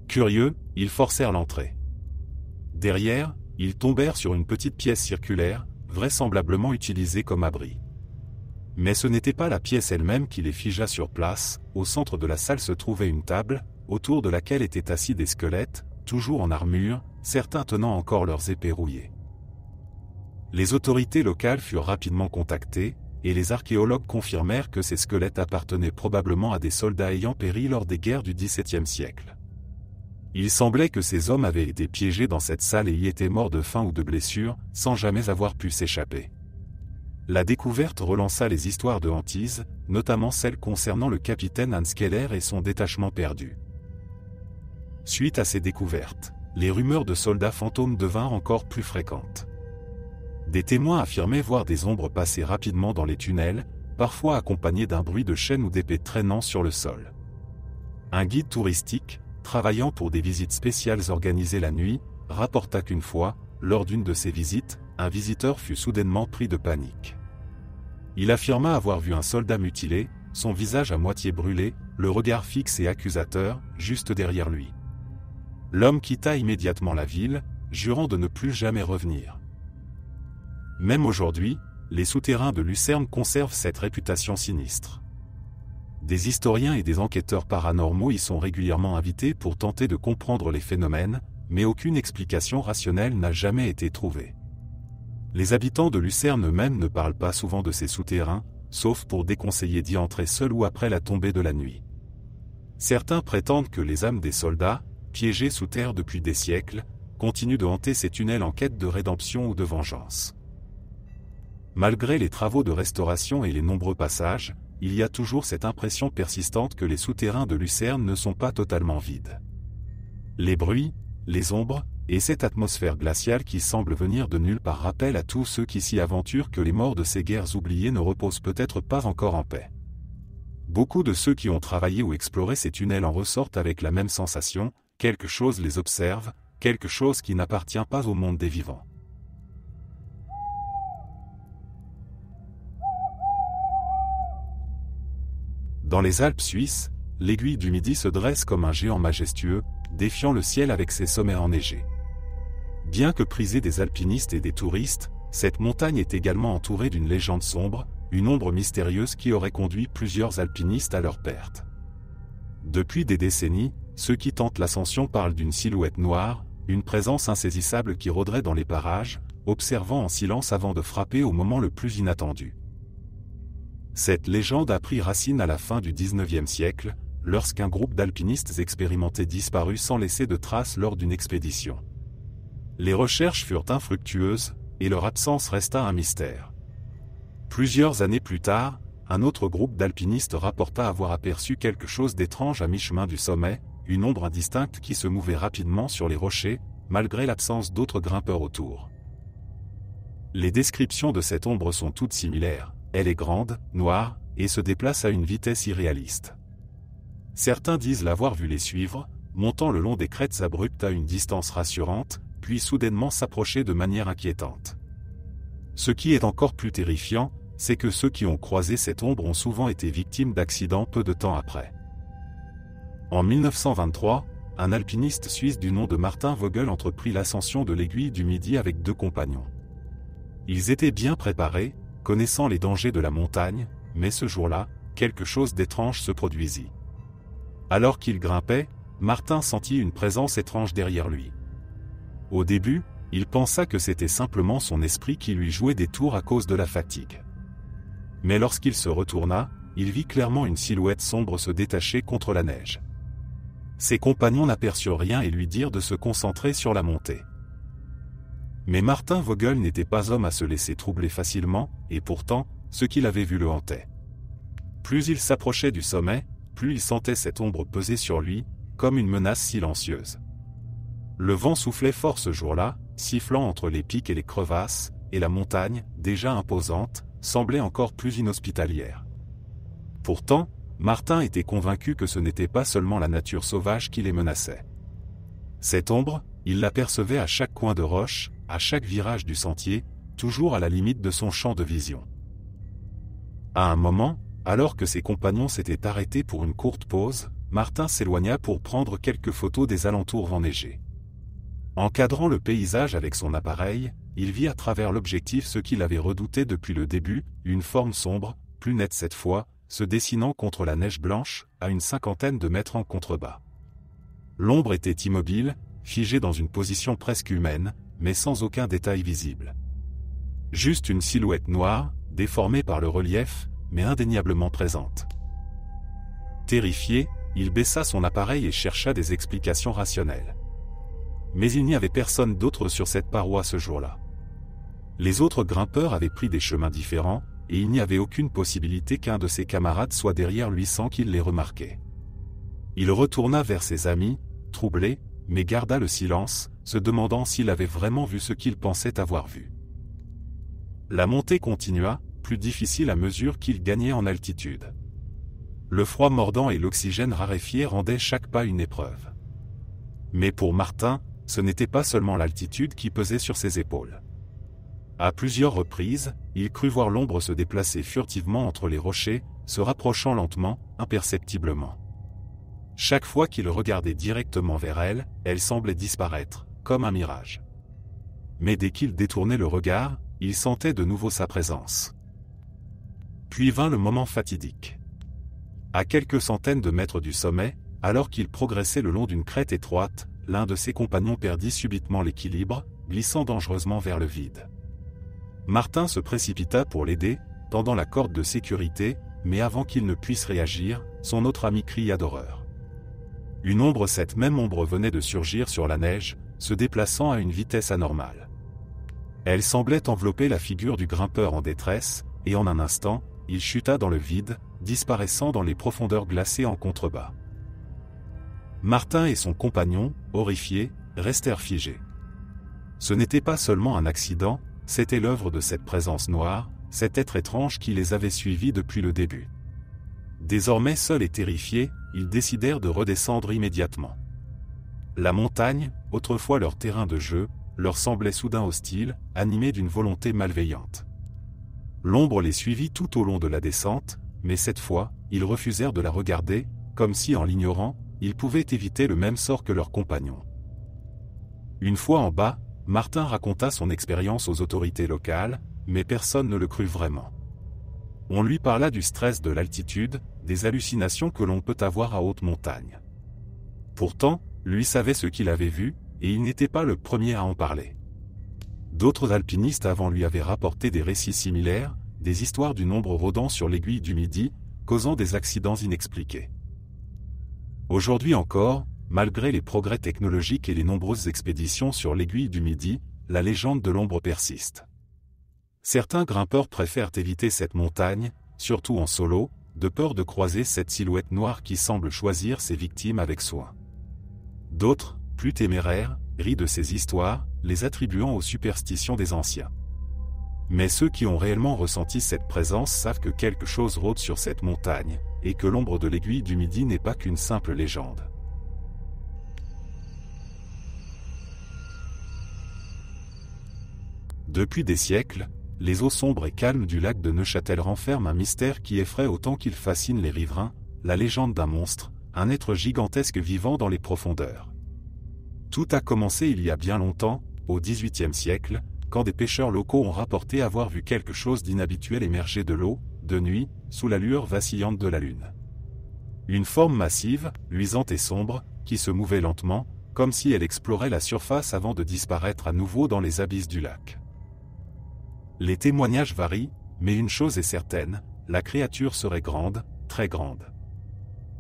Curieux, ils forcèrent l'entrée. Derrière, ils tombèrent sur une petite pièce circulaire, vraisemblablement utilisée comme abri. Mais ce n'était pas la pièce elle-même qui les figea sur place. Au centre de la salle se trouvait une table, autour de laquelle étaient assis des squelettes, toujours en armure, certains tenant encore leurs épées rouillées. Les autorités locales furent rapidement contactées, et les archéologues confirmèrent que ces squelettes appartenaient probablement à des soldats ayant péri lors des guerres du XVIIe siècle. Il semblait que ces hommes avaient été piégés dans cette salle et y étaient morts de faim ou de blessures, sans jamais avoir pu s'échapper. La découverte relança les histoires de hantise, notamment celles concernant le capitaine Hans Keller et son détachement perdu. Suite à ces découvertes, les rumeurs de soldats fantômes devinrent encore plus fréquentes. Des témoins affirmaient voir des ombres passer rapidement dans les tunnels, parfois accompagnés d'un bruit de chaînes ou d'épées traînant sur le sol. Un guide touristique, travaillant pour des visites spéciales organisées la nuit, rapporta qu'une fois, lors d'une de ces visites, un visiteur fut soudainement pris de panique. Il affirma avoir vu un soldat mutilé, son visage à moitié brûlé, le regard fixe et accusateur, juste derrière lui. L'homme quitta immédiatement la ville, jurant de ne plus jamais revenir. Même aujourd'hui, les souterrains de Lucerne conservent cette réputation sinistre. Des historiens et des enquêteurs paranormaux y sont régulièrement invités pour tenter de comprendre les phénomènes, mais aucune explication rationnelle n'a jamais été trouvée. Les habitants de Lucerne eux-mêmes ne parlent pas souvent de ces souterrains, sauf pour déconseiller d'y entrer seul ou après la tombée de la nuit. Certains prétendent que les âmes des soldats, piégés sous terre depuis des siècles, continuent de hanter ces tunnels en quête de rédemption ou de vengeance. Malgré les travaux de restauration et les nombreux passages, il y a toujours cette impression persistante que les souterrains de Lucerne ne sont pas totalement vides. Les bruits, les ombres, et cette atmosphère glaciale qui semble venir de nulle part rappellent à tous ceux qui s'y aventurent que les morts de ces guerres oubliées ne reposent peut-être pas encore en paix. Beaucoup de ceux qui ont travaillé ou exploré ces tunnels en ressortent avec la même sensation, quelque chose les observe, quelque chose qui n'appartient pas au monde des vivants. Dans les Alpes suisses, l'aiguille du Midi se dresse comme un géant majestueux, défiant le ciel avec ses sommets enneigés. Bien que prisée des alpinistes et des touristes, cette montagne est également entourée d'une légende sombre, une ombre mystérieuse qui aurait conduit plusieurs alpinistes à leur perte. Depuis des décennies, ceux qui tentent l'ascension parlent d'une silhouette noire, une présence insaisissable qui rôderait dans les parages, observant en silence avant de frapper au moment le plus inattendu. Cette légende a pris racine à la fin du XIXe siècle, lorsqu'un groupe d'alpinistes expérimentés disparut sans laisser de traces lors d'une expédition. Les recherches furent infructueuses, et leur absence resta un mystère. Plusieurs années plus tard, un autre groupe d'alpinistes rapporta avoir aperçu quelque chose d'étrange à mi-chemin du sommet, une ombre indistincte qui se mouvait rapidement sur les rochers, malgré l'absence d'autres grimpeurs autour. Les descriptions de cette ombre sont toutes similaires. Elle est grande, noire, et se déplace à une vitesse irréaliste. Certains disent l'avoir vu les suivre, montant le long des crêtes abruptes à une distance rassurante, puis soudainement s'approcher de manière inquiétante. Ce qui est encore plus terrifiant, c'est que ceux qui ont croisé cette ombre ont souvent été victimes d'accidents peu de temps après. En 1923, un alpiniste suisse du nom de Martin Vogel entreprit l'ascension de l'aiguille du Midi avec 2 compagnons. Ils étaient bien préparés, connaissant les dangers de la montagne, mais ce jour-là, quelque chose d'étrange se produisit. Alors qu'il grimpait, Martin sentit une présence étrange derrière lui. Au début, il pensa que c'était simplement son esprit qui lui jouait des tours à cause de la fatigue. Mais lorsqu'il se retourna, il vit clairement une silhouette sombre se détacher contre la neige. Ses compagnons n'aperçurent rien et lui dirent de se concentrer sur la montée. Mais Martin Vogel n'était pas homme à se laisser troubler facilement, et pourtant, ce qu'il avait vu le hantait. Plus il s'approchait du sommet, plus il sentait cette ombre peser sur lui, comme une menace silencieuse. Le vent soufflait fort ce jour-là, sifflant entre les pics et les crevasses, et la montagne, déjà imposante, semblait encore plus inhospitalière. Pourtant, Martin était convaincu que ce n'était pas seulement la nature sauvage qui les menaçait. Cette ombre, il l'apercevait à chaque coin de roche, à chaque virage du sentier, toujours à la limite de son champ de vision. À un moment, alors que ses compagnons s'étaient arrêtés pour une courte pause, Martin s'éloigna pour prendre quelques photos des alentours enneigés. Encadrant le paysage avec son appareil, il vit à travers l'objectif ce qu'il avait redouté depuis le début, une forme sombre, plus nette cette fois, se dessinant contre la neige blanche, à une 50aine de mètres en contrebas. L'ombre était immobile, figée dans une position presque humaine, mais sans aucun détail visible. Juste une silhouette noire, déformée par le relief, mais indéniablement présente. Terrifié, il baissa son appareil et chercha des explications rationnelles. Mais il n'y avait personne d'autre sur cette paroi ce jour-là. Les autres grimpeurs avaient pris des chemins différents, et il n'y avait aucune possibilité qu'un de ses camarades soit derrière lui sans qu'il les remarquait. Il retourna vers ses amis, troublé, mais garda le silence, se demandant s'il avait vraiment vu ce qu'il pensait avoir vu. La montée continua, plus difficile à mesure qu'il gagnait en altitude. Le froid mordant et l'oxygène raréfié rendaient chaque pas une épreuve. Mais pour Martin, ce n'était pas seulement l'altitude qui pesait sur ses épaules. À plusieurs reprises, il crut voir l'ombre se déplacer furtivement entre les rochers, se rapprochant lentement, imperceptiblement. Chaque fois qu'il regardait directement vers elle, elle semblait disparaître, comme un mirage. Mais dès qu'il détournait le regard, il sentait de nouveau sa présence. Puis vint le moment fatidique. À quelques centaines de mètres du sommet, alors qu'il progressait le long d'une crête étroite, l'un de ses compagnons perdit subitement l'équilibre, glissant dangereusement vers le vide. Martin se précipita pour l'aider, tendant la corde de sécurité, mais avant qu'il ne puisse réagir, son autre ami cria d'horreur. Cette même ombre venait de surgir sur la neige, se déplaçant à une vitesse anormale. Elle semblait envelopper la figure du grimpeur en détresse, et en un instant, il chuta dans le vide, disparaissant dans les profondeurs glacées en contrebas. Martin et son compagnon, horrifiés, restèrent figés. Ce n'était pas seulement un accident, c'était l'œuvre de cette présence noire, cet être étrange qui les avait suivis depuis le début. Désormais seuls et terrifiés, ils décidèrent de redescendre immédiatement. La montagne, autrefois leur terrain de jeu, leur semblait soudain hostile, animée d'une volonté malveillante. L'ombre les suivit tout au long de la descente, mais cette fois, ils refusèrent de la regarder, comme si en l'ignorant, ils pouvaient éviter le même sort que leurs compagnons. Une fois en bas, Martin raconta son expérience aux autorités locales, mais personne ne le crut vraiment. On lui parla du stress de l'altitude, des hallucinations que l'on peut avoir à haute montagne. Pourtant, lui savait ce qu'il avait vu, et il n'était pas le premier à en parler. D'autres alpinistes avant lui avaient rapporté des récits similaires, des histoires d'une ombre rôdant sur l'aiguille du Midi, causant des accidents inexpliqués. Aujourd'hui encore, malgré les progrès technologiques et les nombreuses expéditions sur l'aiguille du Midi, la légende de l'ombre persiste. Certains grimpeurs préfèrent éviter cette montagne, surtout en solo, de peur de croiser cette silhouette noire qui semble choisir ses victimes avec soin. D'autres, plus téméraires, rient de ces histoires, les attribuant aux superstitions des anciens. Mais ceux qui ont réellement ressenti cette présence savent que quelque chose rôde sur cette montagne, et que l'ombre de l'aiguille du Midi n'est pas qu'une simple légende. Depuis des siècles, les eaux sombres et calmes du lac de Neuchâtel renferment un mystère qui effraie autant qu'il fascine les riverains, la légende d'un monstre, un être gigantesque vivant dans les profondeurs. Tout a commencé il y a bien longtemps, au XVIIIe siècle, quand des pêcheurs locaux ont rapporté avoir vu quelque chose d'inhabituel émerger de l'eau, de nuit, sous la lueur vacillante de la lune. Une forme massive, luisante et sombre, qui se mouvait lentement, comme si elle explorait la surface avant de disparaître à nouveau dans les abysses du lac. Les témoignages varient, mais une chose est certaine, la créature serait grande, très grande.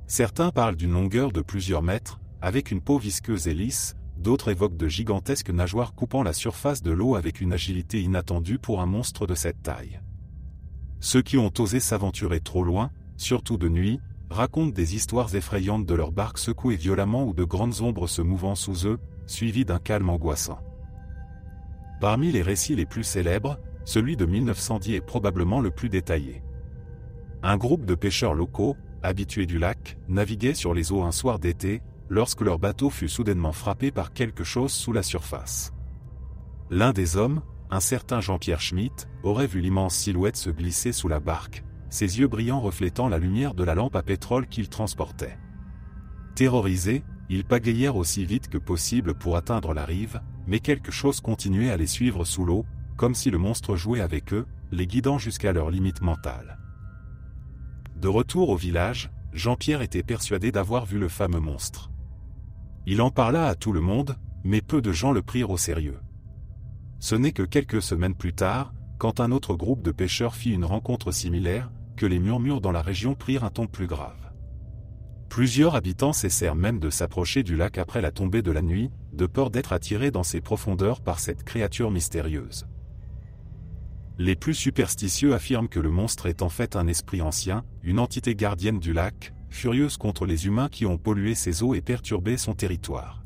Certains parlent d'une longueur de plusieurs mètres, avec une peau visqueuse et lisse, d'autres évoquent de gigantesques nageoires coupant la surface de l'eau avec une agilité inattendue pour un monstre de cette taille. Ceux qui ont osé s'aventurer trop loin, surtout de nuit, racontent des histoires effrayantes de leurs barques secouées violemment ou de grandes ombres se mouvant sous eux, suivies d'un calme angoissant. Parmi les récits les plus célèbres, celui de 1910 est probablement le plus détaillé. Un groupe de pêcheurs locaux, habitués du lac, naviguaient sur les eaux un soir d'été, lorsque leur bateau fut soudainement frappé par quelque chose sous la surface. L'un des hommes, un certain Jean-Pierre Schmitt, aurait vu l'immense silhouette se glisser sous la barque, ses yeux brillants reflétant la lumière de la lampe à pétrole qu'il transportait. Terrorisés, ils pagayèrent aussi vite que possible pour atteindre la rive, mais quelque chose continuait à les suivre sous l'eau, comme si le monstre jouait avec eux, les guidant jusqu'à leur limite mentale. De retour au village, Jean-Pierre était persuadé d'avoir vu le fameux monstre. Il en parla à tout le monde, mais peu de gens le prirent au sérieux. Ce n'est que quelques semaines plus tard, quand un autre groupe de pêcheurs fit une rencontre similaire, que les murmures dans la région prirent un ton plus grave. Plusieurs habitants cessèrent même de s'approcher du lac après la tombée de la nuit, de peur d'être attirés dans ses profondeurs par cette créature mystérieuse. Les plus superstitieux affirment que le monstre est en fait un esprit ancien, une entité gardienne du lac, furieuse contre les humains qui ont pollué ses eaux et perturbé son territoire.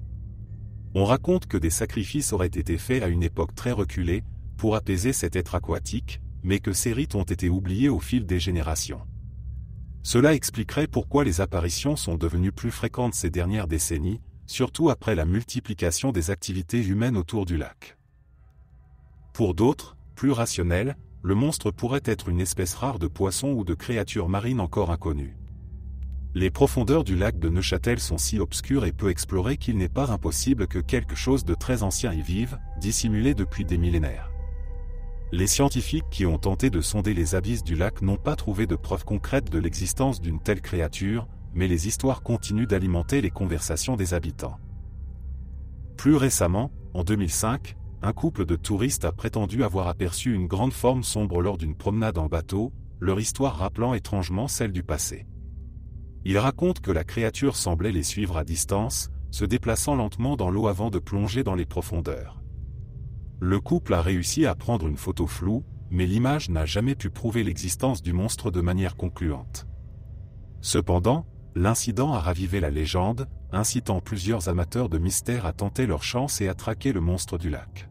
On raconte que des sacrifices auraient été faits à une époque très reculée, pour apaiser cet être aquatique, mais que ces rites ont été oubliés au fil des générations. Cela expliquerait pourquoi les apparitions sont devenues plus fréquentes ces dernières décennies, surtout après la multiplication des activités humaines autour du lac. Pour d'autres, plus rationnels, le monstre pourrait être une espèce rare de poisson ou de créature marine encore inconnue. Les profondeurs du lac de Neuchâtel sont si obscures et peu explorées qu'il n'est pas impossible que quelque chose de très ancien y vive, dissimulé depuis des millénaires. Les scientifiques qui ont tenté de sonder les abysses du lac n'ont pas trouvé de preuves concrètes de l'existence d'une telle créature, mais les histoires continuent d'alimenter les conversations des habitants. Plus récemment, en 2005, un couple de touristes a prétendu avoir aperçu une grande forme sombre lors d'une promenade en bateau, leur histoire rappelant étrangement celle du passé. Ils racontent que la créature semblait les suivre à distance, se déplaçant lentement dans l'eau avant de plonger dans les profondeurs. Le couple a réussi à prendre une photo floue, mais l'image n'a jamais pu prouver l'existence du monstre de manière concluante. Cependant, l'incident a ravivé la légende, incitant plusieurs amateurs de mystère à tenter leur chance et à traquer le monstre du lac.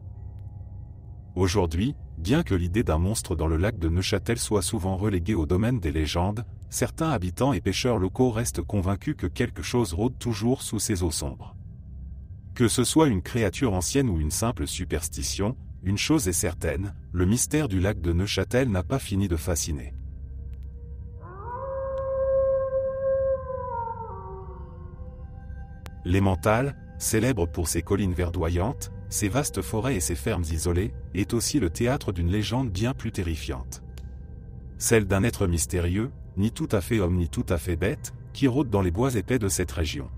Aujourd'hui, bien que l'idée d'un monstre dans le lac de Neuchâtel soit souvent reléguée au domaine des légendes, certains habitants et pêcheurs locaux restent convaincus que quelque chose rôde toujours sous ces eaux sombres. Que ce soit une créature ancienne ou une simple superstition, une chose est certaine, le mystère du lac de Neuchâtel n'a pas fini de fasciner. L'Emmental, célèbre pour ses collines verdoyantes, ses vastes forêts et ses fermes isolées, est aussi le théâtre d'une légende bien plus terrifiante. Celle d'un être mystérieux, ni tout à fait homme ni tout à fait bête, qui rôde dans les bois épais de cette région.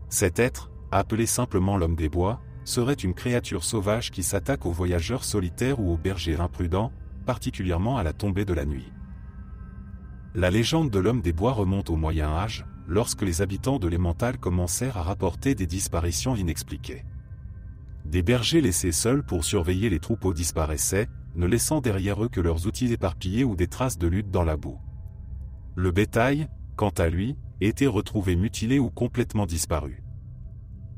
Cet être, appelé simplement l'homme des bois, serait une créature sauvage qui s'attaque aux voyageurs solitaires ou aux bergers imprudents, particulièrement à la tombée de la nuit. La légende de l'homme des bois remonte au Moyen Âge, lorsque les habitants de l'Emmental commencèrent à rapporter des disparitions inexpliquées. Des bergers laissés seuls pour surveiller les troupeaux disparaissaient, ne laissant derrière eux que leurs outils éparpillés ou des traces de lutte dans la boue. Le bétail, quant à lui, était retrouvé mutilé ou complètement disparu.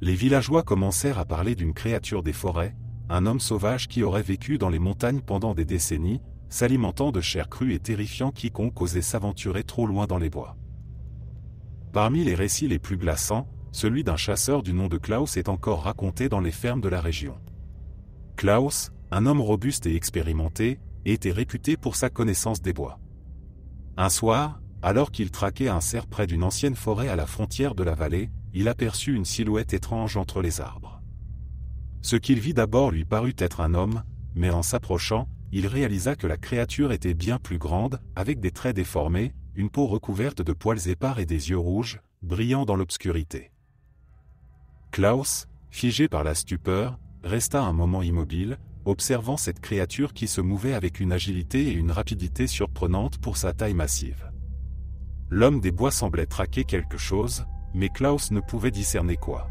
Les villageois commencèrent à parler d'une créature des forêts, un homme sauvage qui aurait vécu dans les montagnes pendant des décennies, s'alimentant de chair crue et terrifiant quiconque osait s'aventurer trop loin dans les bois. Parmi les récits les plus glaçants, celui d'un chasseur du nom de Klaus est encore raconté dans les fermes de la région. Klaus, un homme robuste et expérimenté, était réputé pour sa connaissance des bois. Un soir, alors qu'il traquait un cerf près d'une ancienne forêt à la frontière de la vallée, il aperçut une silhouette étrange entre les arbres. Ce qu'il vit d'abord lui parut être un homme, mais en s'approchant, il réalisa que la créature était bien plus grande, avec des traits déformés, une peau recouverte de poils épars et des yeux rouges, brillant dans l'obscurité. Klaus, figé par la stupeur, resta un moment immobile, observant cette créature qui se mouvait avec une agilité et une rapidité surprenantes pour sa taille massive. L'homme des bois semblait traquer quelque chose, mais Klaus ne pouvait discerner quoi.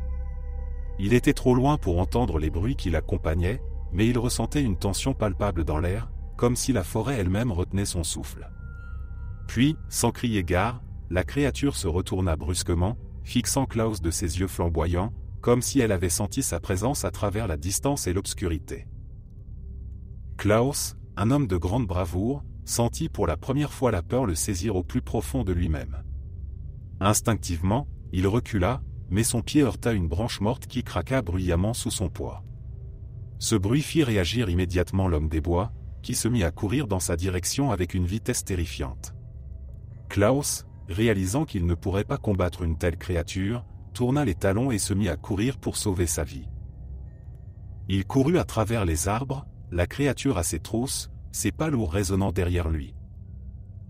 Il était trop loin pour entendre les bruits qui l'accompagnaient, mais il ressentait une tension palpable dans l'air, comme si la forêt elle-même retenait son souffle. Puis, sans crier gare, la créature se retourna brusquement, fixant Klaus de ses yeux flamboyants, comme si elle avait senti sa présence à travers la distance et l'obscurité. Klaus, un homme de grande bravoure, sentit pour la première fois la peur le saisir au plus profond de lui-même. Instinctivement, il recula, mais son pied heurta une branche morte qui craqua bruyamment sous son poids. Ce bruit fit réagir immédiatement l'homme des bois, qui se mit à courir dans sa direction avec une vitesse terrifiante. Klaus, réalisant qu'il ne pourrait pas combattre une telle créature, tourna les talons et se mit à courir pour sauver sa vie. Il courut à travers les arbres, la créature à ses trousses, ses pas lourds résonnant derrière lui.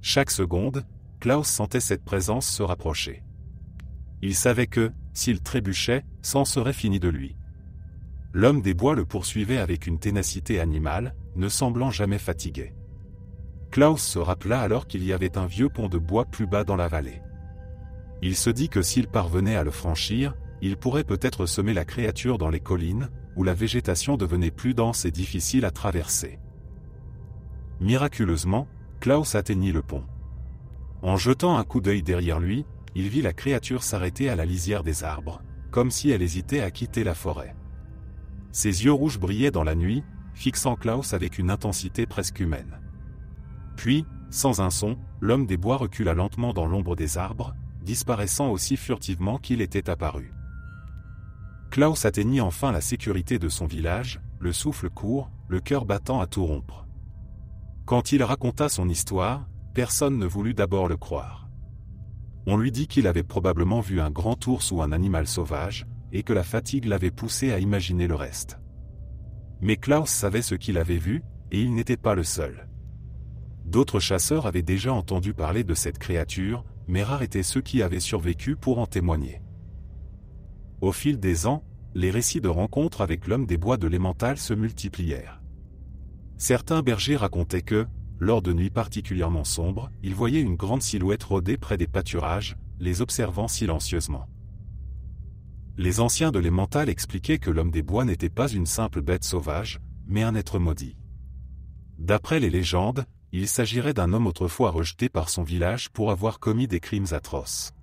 Chaque seconde, Klaus sentait cette présence se rapprocher. Il savait que, s'il trébuchait, c'en serait fini de lui. L'homme des bois le poursuivait avec une ténacité animale, ne semblant jamais fatigué. Klaus se rappela alors qu'il y avait un vieux pont de bois plus bas dans la vallée. Il se dit que s'il parvenait à le franchir, il pourrait peut-être semer la créature dans les collines, où la végétation devenait plus dense et difficile à traverser. Miraculeusement, Klaus atteignit le pont. En jetant un coup d'œil derrière lui, il vit la créature s'arrêter à la lisière des arbres, comme si elle hésitait à quitter la forêt. Ses yeux rouges brillaient dans la nuit, fixant Klaus avec une intensité presque humaine. Puis, sans un son, l'homme des bois recula lentement dans l'ombre des arbres, disparaissant aussi furtivement qu'il était apparu. Klaus atteignit enfin la sécurité de son village, le souffle court, le cœur battant à tout rompre. Quand il raconta son histoire, personne ne voulut d'abord le croire. On lui dit qu'il avait probablement vu un grand ours ou un animal sauvage, et que la fatigue l'avait poussé à imaginer le reste. Mais Klaus savait ce qu'il avait vu, et il n'était pas le seul. D'autres chasseurs avaient déjà entendu parler de cette créature, mais rares étaient ceux qui avaient survécu pour en témoigner. Au fil des ans, les récits de rencontres avec l'homme des bois de l'Emmental se multiplièrent. Certains bergers racontaient que, lors de nuits particulièrement sombres, ils voyaient une grande silhouette rôder près des pâturages, les observant silencieusement. Les anciens de l'Emmental expliquaient que l'homme des bois n'était pas une simple bête sauvage, mais un être maudit. D'après les légendes, il s'agirait d'un homme autrefois rejeté par son village pour avoir commis des crimes atroces.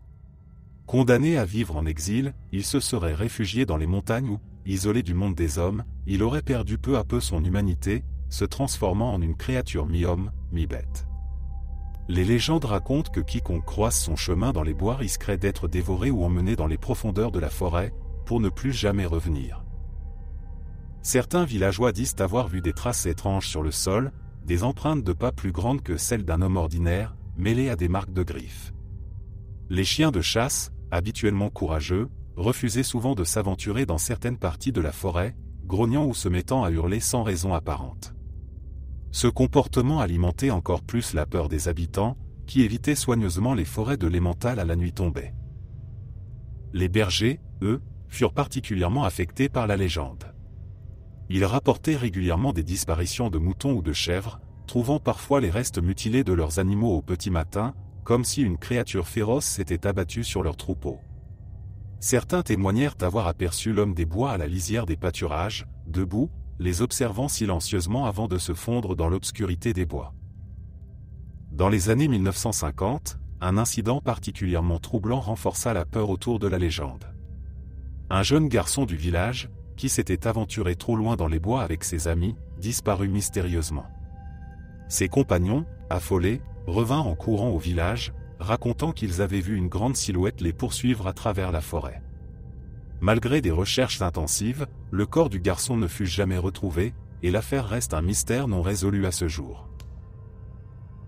Condamné à vivre en exil, il se serait réfugié dans les montagnes où, isolé du monde des hommes, il aurait perdu peu à peu son humanité, se transformant en une créature mi-homme, mi-bête. Les légendes racontent que quiconque croise son chemin dans les bois risquerait d'être dévoré ou emmené dans les profondeurs de la forêt, pour ne plus jamais revenir. Certains villageois disent avoir vu des traces étranges sur le sol, des empreintes de pas plus grandes que celles d'un homme ordinaire, mêlées à des marques de griffes. Les chiens de chasse, habituellement courageux, refusaient souvent de s'aventurer dans certaines parties de la forêt, grognant ou se mettant à hurler sans raison apparente. Ce comportement alimentait encore plus la peur des habitants, qui évitaient soigneusement les forêts de l'Emmental à la nuit tombée. Les bergers, eux, furent particulièrement affectés par la légende. Ils rapportaient régulièrement des disparitions de moutons ou de chèvres, trouvant parfois les restes mutilés de leurs animaux au petit matin, comme si une créature féroce s'était abattue sur leur troupeau. Certains témoignèrent avoir aperçu l'homme des bois à la lisière des pâturages, debout, les observant silencieusement avant de se fondre dans l'obscurité des bois. Dans les années 1950, un incident particulièrement troublant renforça la peur autour de la légende. Un jeune garçon du village, qui s'était aventuré trop loin dans les bois avec ses amis, disparut mystérieusement. Ses compagnons, affolés, revinrent en courant au village, racontant qu'ils avaient vu une grande silhouette les poursuivre à travers la forêt. Malgré des recherches intensives, le corps du garçon ne fut jamais retrouvé, et l'affaire reste un mystère non résolu à ce jour.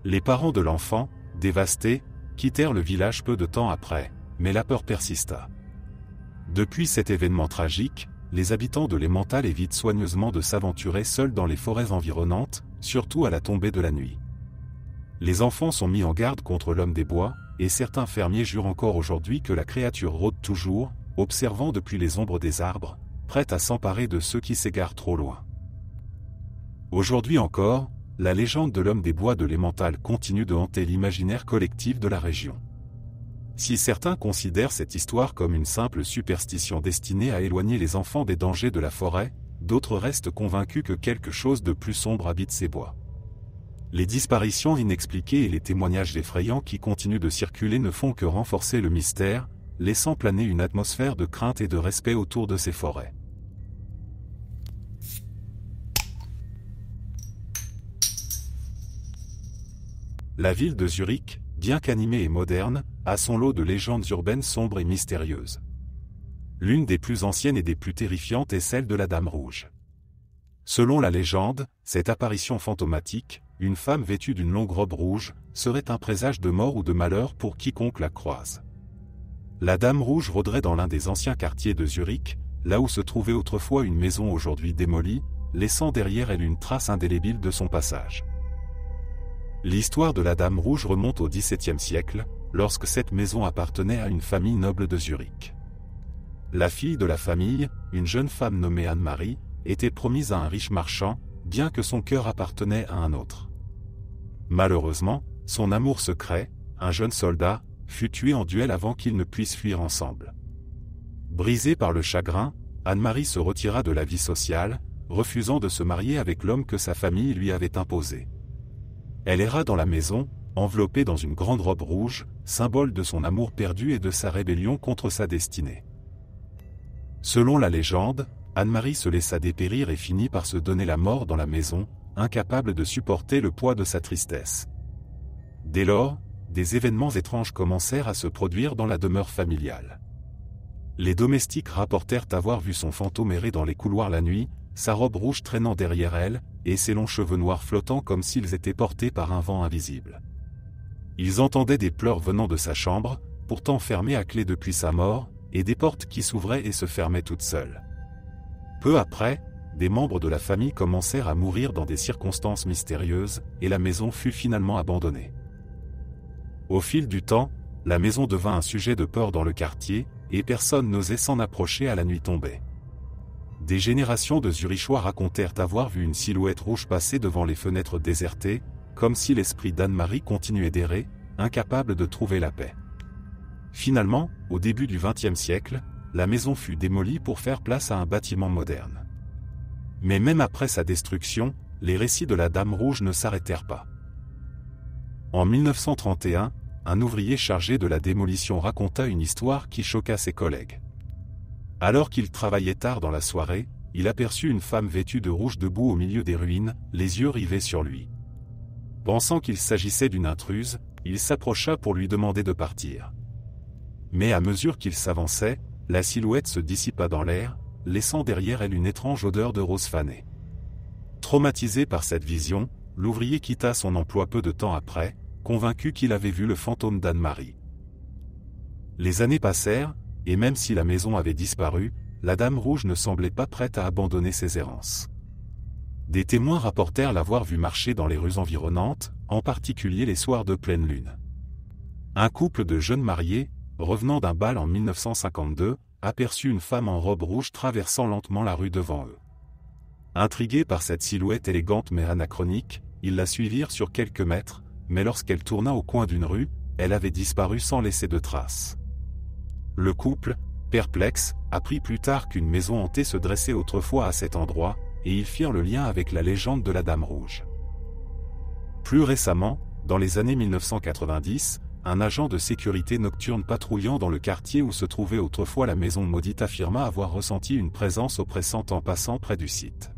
Les parents de l'enfant, dévastés, quittèrent le village peu de temps après, mais la peur persista. Depuis cet événement tragique, les habitants de l'Emmental évitent soigneusement de s'aventurer seuls dans les forêts environnantes, surtout à la tombée de la nuit. Les enfants sont mis en garde contre l'homme des bois, et certains fermiers jurent encore aujourd'hui que la créature rôde toujours, observant depuis les ombres des arbres, prête à s'emparer de ceux qui s'égarent trop loin. Aujourd'hui encore, la légende de l'homme des bois de l'Emmental continue de hanter l'imaginaire collectif de la région. Si certains considèrent cette histoire comme une simple superstition destinée à éloigner les enfants des dangers de la forêt, d'autres restent convaincus que quelque chose de plus sombre habite ces bois. Les disparitions inexpliquées et les témoignages effrayants qui continuent de circuler ne font que renforcer le mystère, laissant planer une atmosphère de crainte et de respect autour de ces forêts. La ville de Zurich, bien qu'animée et moderne, a son lot de légendes urbaines sombres et mystérieuses. L'une des plus anciennes et des plus terrifiantes est celle de la Dame Rouge. Selon la légende, cette apparition fantomatique, une femme vêtue d'une longue robe rouge, serait un présage de mort ou de malheur pour quiconque la croise. La Dame Rouge rôderait dans l'un des anciens quartiers de Zurich, là où se trouvait autrefois une maison aujourd'hui démolie, laissant derrière elle une trace indélébile de son passage. L'histoire de la Dame Rouge remonte au XVIIe siècle, lorsque cette maison appartenait à une famille noble de Zurich. La fille de la famille, une jeune femme nommée Anne-Marie, était promise à un riche marchand, bien que son cœur appartenait à un autre. Malheureusement, son amour secret, un jeune soldat, fut tué en duel avant qu'ils ne puissent fuir ensemble. Brisée par le chagrin, Anne-Marie se retira de la vie sociale, refusant de se marier avec l'homme que sa famille lui avait imposé. Elle erra dans la maison, enveloppée dans une grande robe rouge, symbole de son amour perdu et de sa rébellion contre sa destinée. Selon la légende, Anne-Marie se laissa dépérir et finit par se donner la mort dans la maison, incapable de supporter le poids de sa tristesse. Dès lors, des événements étranges commencèrent à se produire dans la demeure familiale. Les domestiques rapportèrent avoir vu son fantôme errer dans les couloirs la nuit, sa robe rouge traînant derrière elle, et ses longs cheveux noirs flottant comme s'ils étaient portés par un vent invisible. Ils entendaient des pleurs venant de sa chambre, pourtant fermée à clé depuis sa mort, et des portes qui s'ouvraient et se fermaient toutes seules. Peu après, des membres de la famille commencèrent à mourir dans des circonstances mystérieuses, et la maison fut finalement abandonnée. Au fil du temps, la maison devint un sujet de peur dans le quartier, et personne n'osait s'en approcher à la nuit tombée. Des générations de Zurichois racontèrent avoir vu une silhouette rouge passer devant les fenêtres désertées, comme si l'esprit d'Anne-Marie continuait d'errer, incapable de trouver la paix. Finalement, au début du XXe siècle, la maison fut démolie pour faire place à un bâtiment moderne. Mais même après sa destruction, les récits de la Dame Rouge ne s'arrêtèrent pas. En 1931, un ouvrier chargé de la démolition raconta une histoire qui choqua ses collègues. Alors qu'il travaillait tard dans la soirée, il aperçut une femme vêtue de rouge debout au milieu des ruines, les yeux rivés sur lui. Pensant qu'il s'agissait d'une intruse, il s'approcha pour lui demander de partir. Mais à mesure qu'il s'avançait, la silhouette se dissipa dans l'air, laissant derrière elle une étrange odeur de rose fanée. Traumatisé par cette vision, l'ouvrier quitta son emploi peu de temps après, convaincu qu'il avait vu le fantôme d'Anne-Marie. Les années passèrent, et même si la maison avait disparu, la Dame Rouge ne semblait pas prête à abandonner ses errances. Des témoins rapportèrent l'avoir vue marcher dans les rues environnantes, en particulier les soirs de pleine lune. Un couple de jeunes mariés, revenant d'un bal en 1952, aperçut une femme en robe rouge traversant lentement la rue devant eux. Intrigués par cette silhouette élégante mais anachronique, ils la suivirent sur quelques mètres, mais lorsqu'elle tourna au coin d'une rue, elle avait disparu sans laisser de traces. Le couple, perplexe, apprit plus tard qu'une maison hantée se dressait autrefois à cet endroit, et ils firent le lien avec la légende de la Dame Rouge. Plus récemment, dans les années 1990, un agent de sécurité nocturne patrouillant dans le quartier où se trouvait autrefois la maison maudite affirma avoir ressenti une présence oppressante en passant près du site.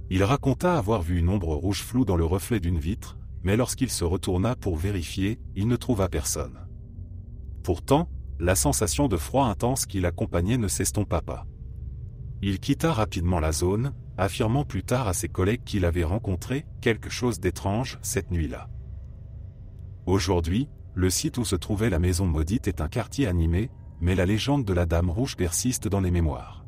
Il raconta avoir vu une ombre rouge floue dans le reflet d'une vitre, mais lorsqu'il se retourna pour vérifier, il ne trouva personne. Pourtant, la sensation de froid intense qui l'accompagnait ne s'estompa pas. Il quitta rapidement la zone, affirmant plus tard à ses collègues qu'il avait rencontré quelque chose d'étrange cette nuit-là. Aujourd'hui, le site où se trouvait la maison maudite est un quartier animé, mais la légende de la Dame Rouge persiste dans les mémoires.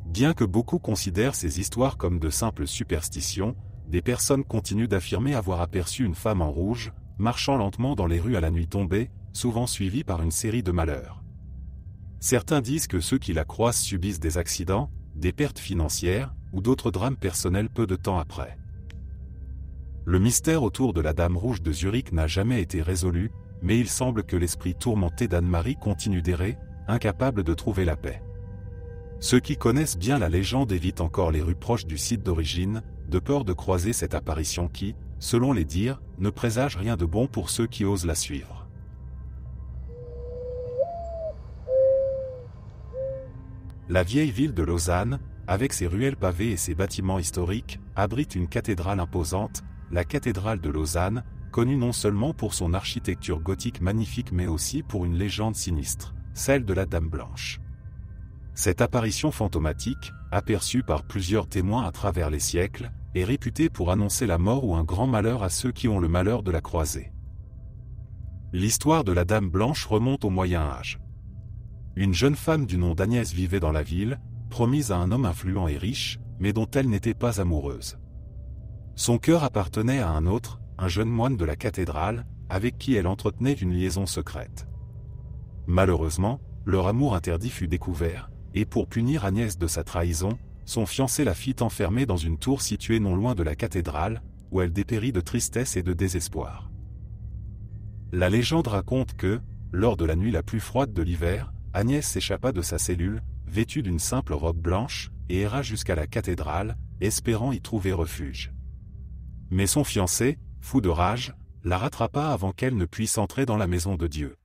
Bien que beaucoup considèrent ces histoires comme de simples superstitions, des personnes continuent d'affirmer avoir aperçu une femme en rouge, marchant lentement dans les rues à la nuit tombée, souvent suivie par une série de malheurs. Certains disent que ceux qui la croisent subissent des accidents, des pertes financières, ou d'autres drames personnels peu de temps après. Le mystère autour de la Dame Rouge de Zurich n'a jamais été résolu, mais il semble que l'esprit tourmenté d'Anne-Marie continue d'errer, incapable de trouver la paix. Ceux qui connaissent bien la légende évitent encore les rues proches du site d'origine, de peur de croiser cette apparition qui, selon les dires, ne présage rien de bon pour ceux qui osent la suivre. La vieille ville de Lausanne, avec ses ruelles pavées et ses bâtiments historiques, abrite une cathédrale imposante, la cathédrale de Lausanne, connue non seulement pour son architecture gothique magnifique mais aussi pour une légende sinistre, celle de la Dame Blanche. Cette apparition fantomatique, aperçue par plusieurs témoins à travers les siècles, est réputée pour annoncer la mort ou un grand malheur à ceux qui ont le malheur de la croiser. L'histoire de la Dame Blanche remonte au Moyen Âge. Une jeune femme du nom d'Agnès vivait dans la ville, promise à un homme influent et riche, mais dont elle n'était pas amoureuse. Son cœur appartenait à un autre, un jeune moine de la cathédrale, avec qui elle entretenait une liaison secrète. Malheureusement, leur amour interdit fut découvert, et pour punir Agnès de sa trahison, son fiancé la fit enfermer dans une tour située non loin de la cathédrale, où elle dépérit de tristesse et de désespoir. La légende raconte que, lors de la nuit la plus froide de l'hiver, Agnès s'échappa de sa cellule, vêtue d'une simple robe blanche, et erra jusqu'à la cathédrale, espérant y trouver refuge. Mais son fiancé, fou de rage, la rattrapa avant qu'elle ne puisse entrer dans la maison de Dieu.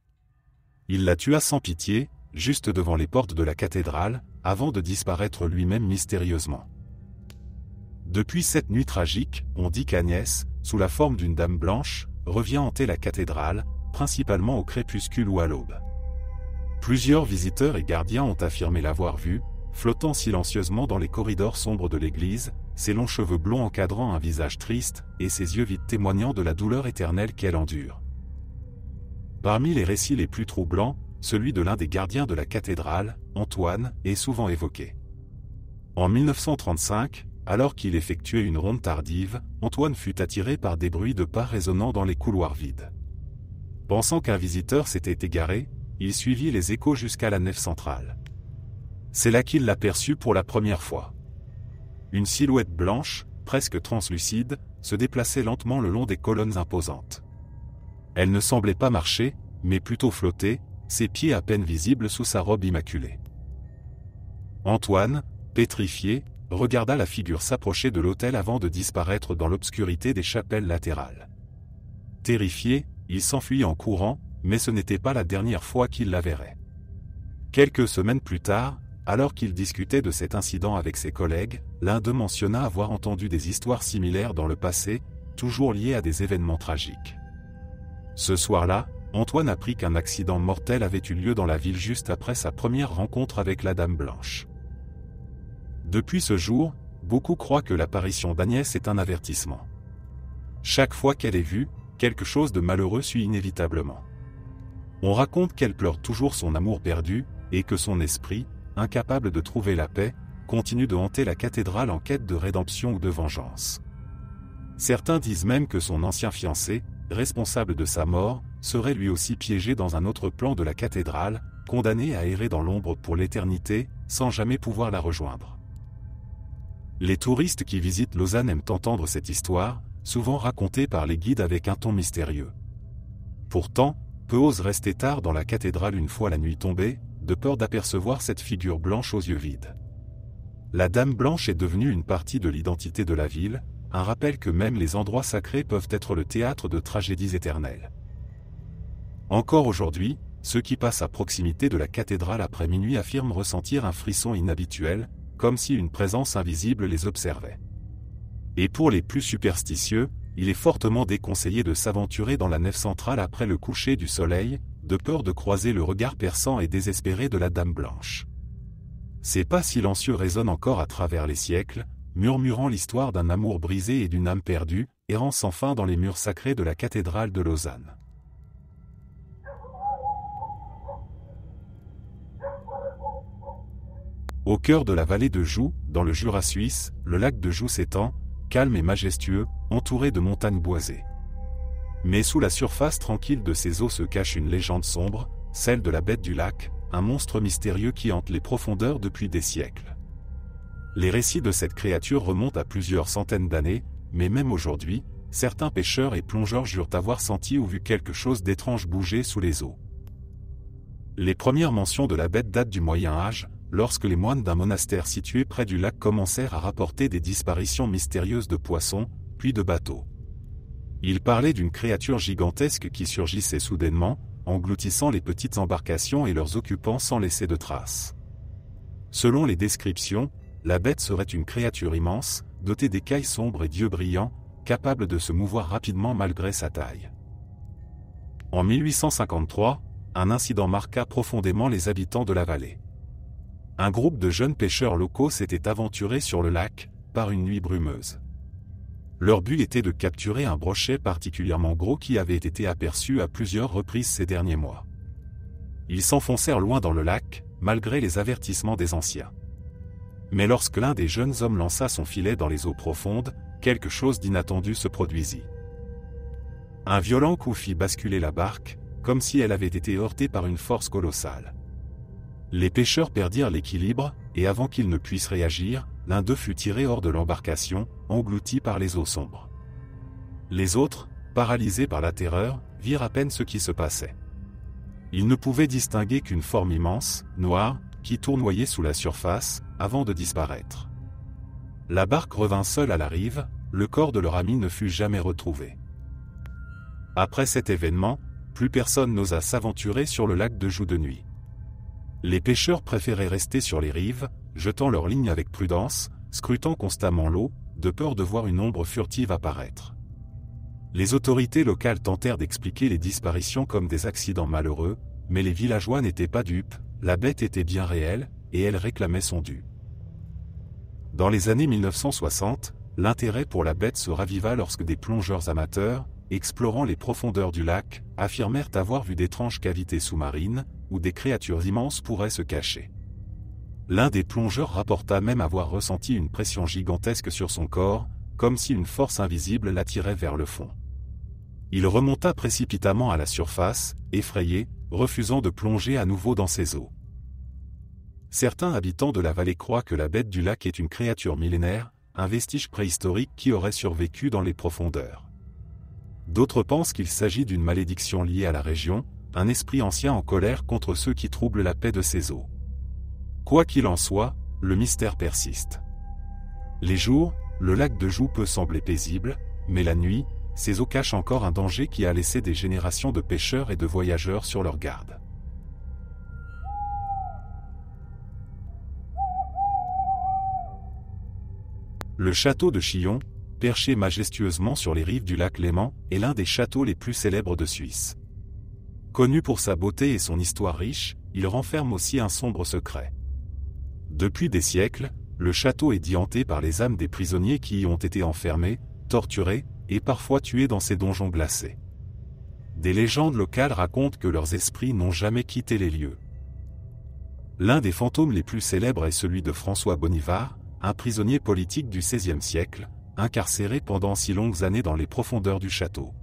Il la tua sans pitié, juste devant les portes de la cathédrale, avant de disparaître lui-même mystérieusement. Depuis cette nuit tragique, on dit qu'Agnès, sous la forme d'une dame blanche, revient hanter la cathédrale, principalement au crépuscule ou à l'aube. Plusieurs visiteurs et gardiens ont affirmé l'avoir vue, flottant silencieusement dans les corridors sombres de l'église, ses longs cheveux blonds encadrant un visage triste, et ses yeux vides témoignant de la douleur éternelle qu'elle endure. Parmi les récits les plus troublants, celui de l'un des gardiens de la cathédrale, Antoine, est souvent évoqué. En 1935, alors qu'il effectuait une ronde tardive, Antoine fut attiré par des bruits de pas résonnant dans les couloirs vides. Pensant qu'un visiteur s'était égaré, il suivit les échos jusqu'à la nef centrale. C'est là qu'il l'aperçut pour la première fois. Une silhouette blanche, presque translucide, se déplaçait lentement le long des colonnes imposantes. Elle ne semblait pas marcher, mais plutôt flotter, ses pieds à peine visibles sous sa robe immaculée. Antoine, pétrifié, regarda la figure s'approcher de l'autel avant de disparaître dans l'obscurité des chapelles latérales. Terrifié, il s'enfuit en courant, mais ce n'était pas la dernière fois qu'il la verrait. Quelques semaines plus tard, alors qu'il discutait de cet incident avec ses collègues, l'un d'eux mentionna avoir entendu des histoires similaires dans le passé, toujours liées à des événements tragiques. Ce soir-là, Antoine apprit qu'un accident mortel avait eu lieu dans la ville juste après sa première rencontre avec la Dame Blanche. Depuis ce jour, beaucoup croient que l'apparition d'Agnès est un avertissement. Chaque fois qu'elle est vue, quelque chose de malheureux suit inévitablement. On raconte qu'elle pleure toujours son amour perdu, et que son esprit, incapable de trouver la paix, continue de hanter la cathédrale en quête de rédemption ou de vengeance. Certains disent même que son ancien fiancé, responsable de sa mort, serait lui aussi piégé dans un autre plan de la cathédrale, condamné à errer dans l'ombre pour l'éternité, sans jamais pouvoir la rejoindre. Les touristes qui visitent Lausanne aiment entendre cette histoire, souvent racontée par les guides avec un ton mystérieux. Pourtant, peu osent rester tard dans la cathédrale une fois la nuit tombée, de peur d'apercevoir cette figure blanche aux yeux vides. La Dame Blanche est devenue une partie de l'identité de la ville, un rappel que même les endroits sacrés peuvent être le théâtre de tragédies éternelles. Encore aujourd'hui, ceux qui passent à proximité de la cathédrale après minuit affirment ressentir un frisson inhabituel, comme si une présence invisible les observait. Et pour les plus superstitieux, il est fortement déconseillé de s'aventurer dans la nef centrale après le coucher du soleil, de peur de croiser le regard perçant et désespéré de la Dame Blanche. Ces pas silencieux résonnent encore à travers les siècles, murmurant l'histoire d'un amour brisé et d'une âme perdue, errant sans fin dans les murs sacrés de la cathédrale de Lausanne. Au cœur de la vallée de Joux, dans le Jura suisse, le lac de Joux s'étend, calme et majestueux, entouré de montagnes boisées. Mais sous la surface tranquille de ces eaux se cache une légende sombre, celle de la bête du lac, un monstre mystérieux qui hante les profondeurs depuis des siècles. Les récits de cette créature remontent à plusieurs centaines d'années, mais même aujourd'hui, certains pêcheurs et plongeurs jurent avoir senti ou vu quelque chose d'étrange bouger sous les eaux. Les premières mentions de la bête datent du Moyen Âge, lorsque les moines d'un monastère situé près du lac commencèrent à rapporter des disparitions mystérieuses de poissons, puis de bateaux. Ils parlaient d'une créature gigantesque qui surgissait soudainement, engloutissant les petites embarcations et leurs occupants sans laisser de traces. Selon les descriptions, la bête serait une créature immense, dotée d'écailles sombres et d'yeux brillants, capable de se mouvoir rapidement malgré sa taille. En 1853, un incident marqua profondément les habitants de la vallée. Un groupe de jeunes pêcheurs locaux s'était aventuré sur le lac, par une nuit brumeuse. Leur but était de capturer un brochet particulièrement gros qui avait été aperçu à plusieurs reprises ces derniers mois. Ils s'enfoncèrent loin dans le lac, malgré les avertissements des anciens. Mais lorsque l'un des jeunes hommes lança son filet dans les eaux profondes, quelque chose d'inattendu se produisit. Un violent coup fit basculer la barque, comme si elle avait été heurtée par une force colossale. Les pêcheurs perdirent l'équilibre, et avant qu'ils ne puissent réagir, l'un d'eux fut tiré hors de l'embarcation, englouti par les eaux sombres. Les autres, paralysés par la terreur, virent à peine ce qui se passait. Ils ne pouvaient distinguer qu'une forme immense, noire, qui tournoyait sous la surface, avant de disparaître. La barque revint seule à la rive, le corps de leur ami ne fut jamais retrouvé. Après cet événement, plus personne n'osa s'aventurer sur le lac de jour de nuit. Les pêcheurs préféraient rester sur les rives, jetant leurs lignes avec prudence, scrutant constamment l'eau, de peur de voir une ombre furtive apparaître. Les autorités locales tentèrent d'expliquer les disparitions comme des accidents malheureux, mais les villageois n'étaient pas dupes, la bête était bien réelle, et elle réclamait son dû. Dans les années 1960, l'intérêt pour la bête se raviva lorsque des plongeurs amateurs, explorant les profondeurs du lac, affirmèrent avoir vu d'étranges cavités sous-marines, où des créatures immenses pourraient se cacher. L'un des plongeurs rapporta même avoir ressenti une pression gigantesque sur son corps, comme si une force invisible l'attirait vers le fond. Il remonta précipitamment à la surface, effrayé, refusant de plonger à nouveau dans ces eaux. Certains habitants de la vallée croient que la bête du lac est une créature millénaire, un vestige préhistorique qui aurait survécu dans les profondeurs. D'autres pensent qu'il s'agit d'une malédiction liée à la région, un esprit ancien en colère contre ceux qui troublent la paix de ces eaux. Quoi qu'il en soit, le mystère persiste. Les jours, le lac de Joux peut sembler paisible, mais la nuit, ces eaux cachent encore un danger qui a laissé des générations de pêcheurs et de voyageurs sur leur garde. Le château de Chillon, perché majestueusement sur les rives du lac Léman, est l'un des châteaux les plus célèbres de Suisse. Connu pour sa beauté et son histoire riche, il renferme aussi un sombre secret. Depuis des siècles, le château est dit hanté par les âmes des prisonniers qui y ont été enfermés, torturés, et parfois tués dans ces donjons glacés. Des légendes locales racontent que leurs esprits n'ont jamais quitté les lieux. L'un des fantômes les plus célèbres est celui de François Bonivard, un prisonnier politique du XVIe siècle, incarcéré pendant si longues années dans les profondeurs du château.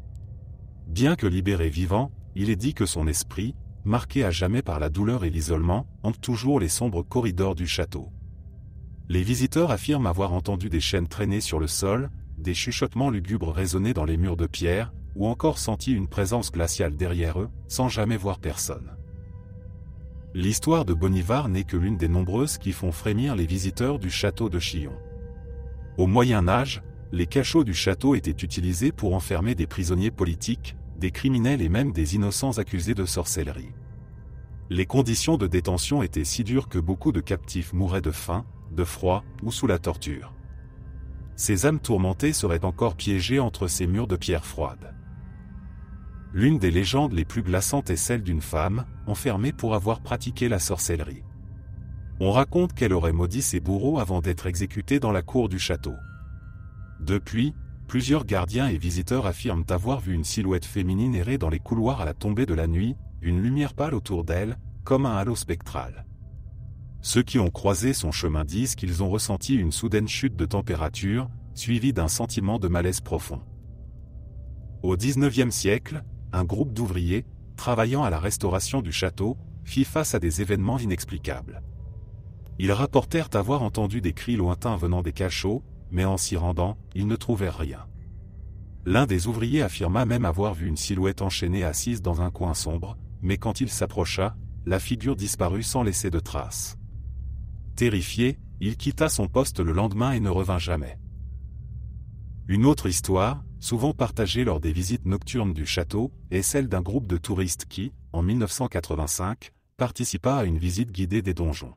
Bien que libéré vivant, il est dit que son esprit, marqué à jamais par la douleur et l'isolement, hante toujours les sombres corridors du château. Les visiteurs affirment avoir entendu des chaînes traîner sur le sol, des chuchotements lugubres résonner dans les murs de pierre, ou encore senti une présence glaciale derrière eux, sans jamais voir personne. L'histoire de Bonivard n'est que l'une des nombreuses qui font frémir les visiteurs du château de Chillon. Au Moyen Âge, les cachots du château étaient utilisés pour enfermer des prisonniers politiques, des criminels et même des innocents accusés de sorcellerie. Les conditions de détention étaient si dures que beaucoup de captifs mouraient de faim, de froid ou sous la torture. Ces âmes tourmentées seraient encore piégées entre ces murs de pierre froide. L'une des légendes les plus glaçantes est celle d'une femme, enfermée pour avoir pratiqué la sorcellerie. On raconte qu'elle aurait maudit ses bourreaux avant d'être exécutée dans la cour du château. Depuis, plusieurs gardiens et visiteurs affirment avoir vu une silhouette féminine errer dans les couloirs à la tombée de la nuit, une lumière pâle autour d'elle, comme un halo spectral. Ceux qui ont croisé son chemin disent qu'ils ont ressenti une soudaine chute de température, suivie d'un sentiment de malaise profond. Au XIXe siècle, un groupe d'ouvriers, travaillant à la restauration du château, fit face à des événements inexplicables. Ils rapportèrent avoir entendu des cris lointains venant des cachots, mais en s'y rendant, ils ne trouvèrent rien. L'un des ouvriers affirma même avoir vu une silhouette enchaînée assise dans un coin sombre, mais quand il s'approcha, la figure disparut sans laisser de traces. Terrifié, il quitta son poste le lendemain et ne revint jamais. Une autre histoire, souvent partagée lors des visites nocturnes du château, est celle d'un groupe de touristes qui, en 1985, participa à une visite guidée des donjons.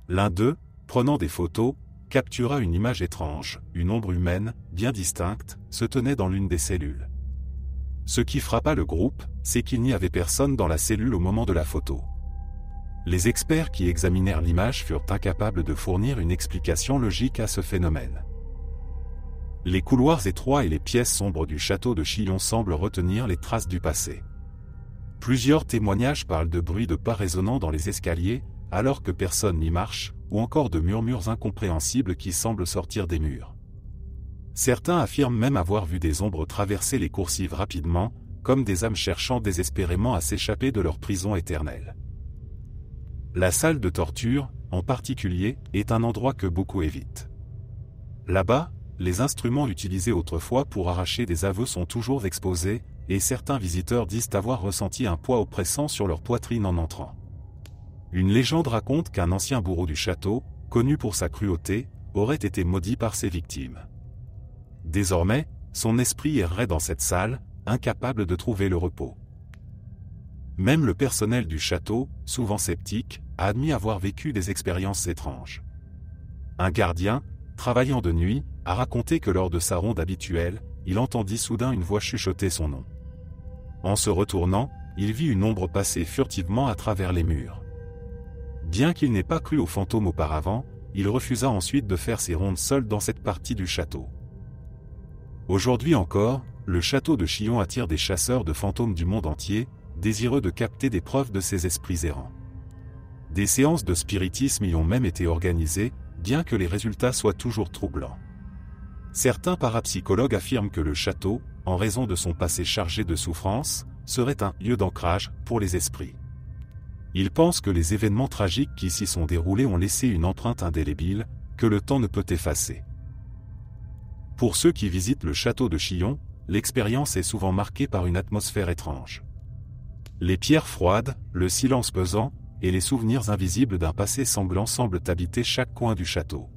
L'un d'eux, prenant des photos, captura une image étrange, une ombre humaine, bien distincte, se tenait dans l'une des cellules. Ce qui frappa le groupe, c'est qu'il n'y avait personne dans la cellule au moment de la photo. Les experts qui examinèrent l'image furent incapables de fournir une explication logique à ce phénomène. Les couloirs étroits et les pièces sombres du château de Chillon semblent retenir les traces du passé. Plusieurs témoignages parlent de bruits de pas résonnants dans les escaliers, alors que personne n'y marche, ou encore de murmures incompréhensibles qui semblent sortir des murs. Certains affirment même avoir vu des ombres traverser les coursives rapidement, comme des âmes cherchant désespérément à s'échapper de leur prison éternelle. La salle de torture, en particulier, est un endroit que beaucoup évitent. Là-bas, les instruments utilisés autrefois pour arracher des aveux sont toujours exposés, et certains visiteurs disent avoir ressenti un poids oppressant sur leur poitrine en entrant. Une légende raconte qu'un ancien bourreau du château, connu pour sa cruauté, aurait été maudit par ses victimes. Désormais, son esprit errait dans cette salle, incapable de trouver le repos. Même le personnel du château, souvent sceptique, a admis avoir vécu des expériences étranges. Un gardien, travaillant de nuit, a raconté que lors de sa ronde habituelle, il entendit soudain une voix chuchoter son nom. En se retournant, il vit une ombre passer furtivement à travers les murs. Bien qu'il n'ait pas cru aux fantômes auparavant, il refusa ensuite de faire ses rondes seul dans cette partie du château. Aujourd'hui encore, le château de Chillon attire des chasseurs de fantômes du monde entier, désireux de capter des preuves de ces esprits errants. Des séances de spiritisme y ont même été organisées, bien que les résultats soient toujours troublants. Certains parapsychologues affirment que le château, en raison de son passé chargé de souffrances, serait un lieu d'ancrage pour les esprits. Ils pensent que les événements tragiques qui s'y sont déroulés ont laissé une empreinte indélébile, que le temps ne peut effacer. Pour ceux qui visitent le château de Chillon, l'expérience est souvent marquée par une atmosphère étrange. Les pierres froides, le silence pesant, et les souvenirs invisibles d'un passé sanglant semblent habiter chaque coin du château.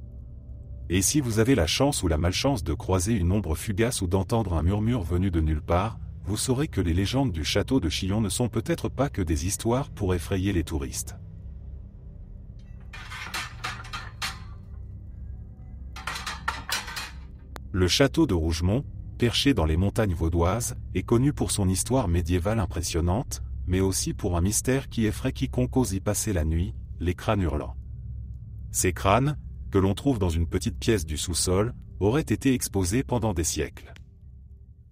Et si vous avez la chance ou la malchance de croiser une ombre fugace ou d'entendre un murmure venu de nulle part, vous saurez que les légendes du château de Chillon ne sont peut-être pas que des histoires pour effrayer les touristes. Le château de Rougemont, perché dans les montagnes vaudoises, est connu pour son histoire médiévale impressionnante, mais aussi pour un mystère qui effraie quiconque ose y passer la nuit, les crânes hurlants. Ces crânes, que l'on trouve dans une petite pièce du sous-sol, auraient été exposés pendant des siècles.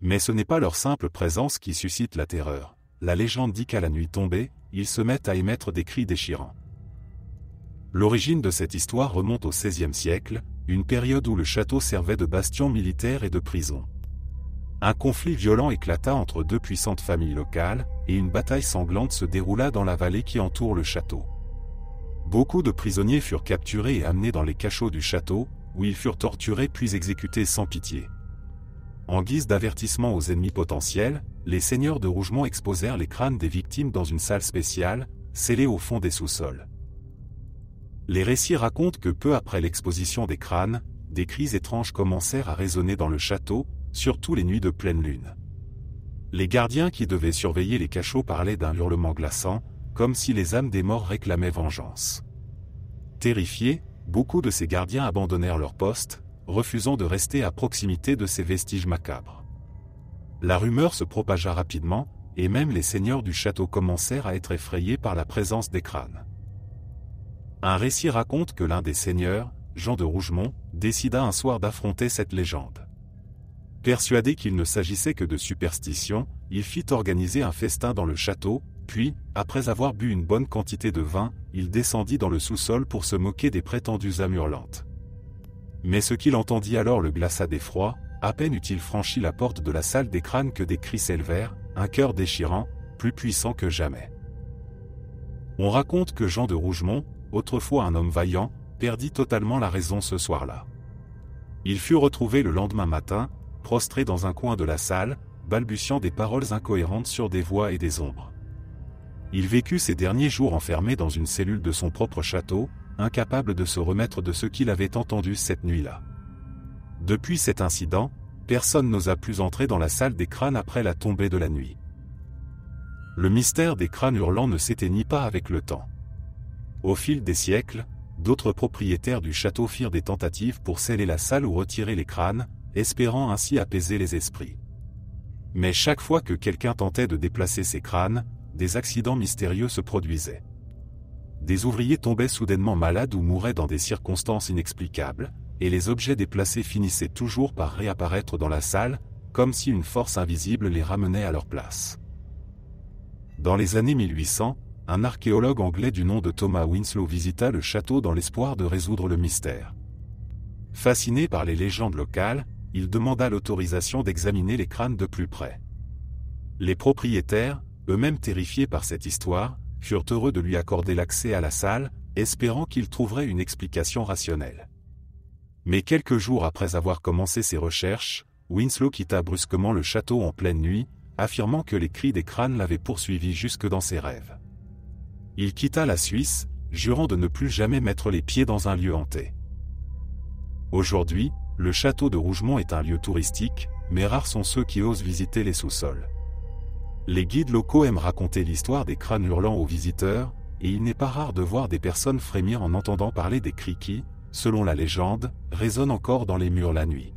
Mais ce n'est pas leur simple présence qui suscite la terreur. La légende dit qu'à la nuit tombée, ils se mettent à émettre des cris déchirants. L'origine de cette histoire remonte au XVIe siècle, une période où le château servait de bastion militaire et de prison. Un conflit violent éclata entre deux puissantes familles locales, et une bataille sanglante se déroula dans la vallée qui entoure le château. Beaucoup de prisonniers furent capturés et amenés dans les cachots du château, où ils furent torturés puis exécutés sans pitié. En guise d'avertissement aux ennemis potentiels, les seigneurs de Rougemont exposèrent les crânes des victimes dans une salle spéciale, scellée au fond des sous-sols. Les récits racontent que peu après l'exposition des crânes, des cris étranges commencèrent à résonner dans le château, surtout les nuits de pleine lune. Les gardiens qui devaient surveiller les cachots parlaient d'un hurlement glaçant, comme si les âmes des morts réclamaient vengeance. Terrifiés, beaucoup de ces gardiens abandonnèrent leur poste, refusant de rester à proximité de ces vestiges macabres. La rumeur se propagea rapidement, et même les seigneurs du château commencèrent à être effrayés par la présence des crânes. Un récit raconte que l'un des seigneurs, Jean de Rougemont, décida un soir d'affronter cette légende. Persuadé qu'il ne s'agissait que de superstition, il fit organiser un festin dans le château, puis, après avoir bu une bonne quantité de vin, il descendit dans le sous-sol pour se moquer des prétendues âmes hurlantes. Mais ce qu'il entendit alors le glaça d'effroi, à peine eut-il franchi la porte de la salle des crânes que des cris s'élevèrent, un cœur déchirant, plus puissant que jamais. On raconte que Jean de Rougemont, autrefois un homme vaillant, perdit totalement la raison ce soir-là. Il fut retrouvé le lendemain matin, prostré dans un coin de la salle, balbutiant des paroles incohérentes sur des voix et des ombres. Il vécut ses derniers jours enfermé dans une cellule de son propre château, incapable de se remettre de ce qu'il avait entendu cette nuit-là. Depuis cet incident, personne n'osa plus entrer dans la salle des crânes après la tombée de la nuit. Le mystère des crânes hurlants ne s'éteignit pas avec le temps. Au fil des siècles, d'autres propriétaires du château firent des tentatives pour sceller la salle ou retirer les crânes, espérant ainsi apaiser les esprits. Mais chaque fois que quelqu'un tentait de déplacer ces crânes, des accidents mystérieux se produisaient. Des ouvriers tombaient soudainement malades ou mouraient dans des circonstances inexplicables, et les objets déplacés finissaient toujours par réapparaître dans la salle, comme si une force invisible les ramenait à leur place. Dans les années 1800, un archéologue anglais du nom de Thomas Winslow visita le château dans l'espoir de résoudre le mystère. Fasciné par les légendes locales, il demanda l'autorisation d'examiner les crânes de plus près. Les propriétaires, eux-mêmes terrifiés par cette histoire, furent heureux de lui accorder l'accès à la salle, espérant qu'il trouverait une explication rationnelle. Mais quelques jours après avoir commencé ses recherches, Winslow quitta brusquement le château en pleine nuit, affirmant que les cris des crânes l'avaient poursuivi jusque dans ses rêves. Il quitta la Suisse, jurant de ne plus jamais mettre les pieds dans un lieu hanté. Aujourd'hui, le château de Rougemont est un lieu touristique, mais rares sont ceux qui osent visiter les sous-sols. Les guides locaux aiment raconter l'histoire des crânes hurlants aux visiteurs, et il n'est pas rare de voir des personnes frémir en entendant parler des cris qui, selon la légende, résonnent encore dans les murs la nuit.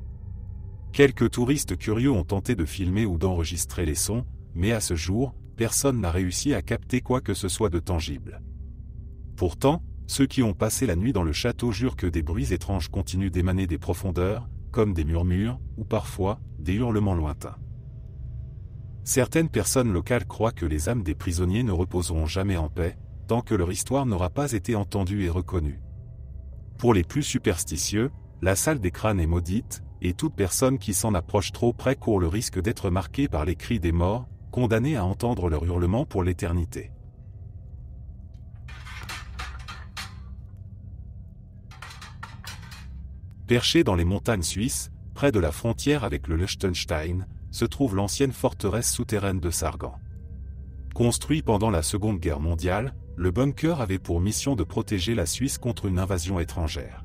Quelques touristes curieux ont tenté de filmer ou d'enregistrer les sons, mais à ce jour, personne n'a réussi à capter quoi que ce soit de tangible. Pourtant, ceux qui ont passé la nuit dans le château jurent que des bruits étranges continuent d'émaner des profondeurs, comme des murmures, ou parfois, des hurlements lointains. Certaines personnes locales croient que les âmes des prisonniers ne reposeront jamais en paix, tant que leur histoire n'aura pas été entendue et reconnue. Pour les plus superstitieux, la salle des crânes est maudite, et toute personne qui s'en approche trop près court le risque d'être marquée par les cris des morts, condamnés à entendre leurs hurlements pour l'éternité. Perché dans les montagnes suisses, près de la frontière avec le Liechtenstein, se trouve l'ancienne forteresse souterraine de Sargan. Construit pendant la Seconde Guerre mondiale, le bunker avait pour mission de protéger la Suisse contre une invasion étrangère.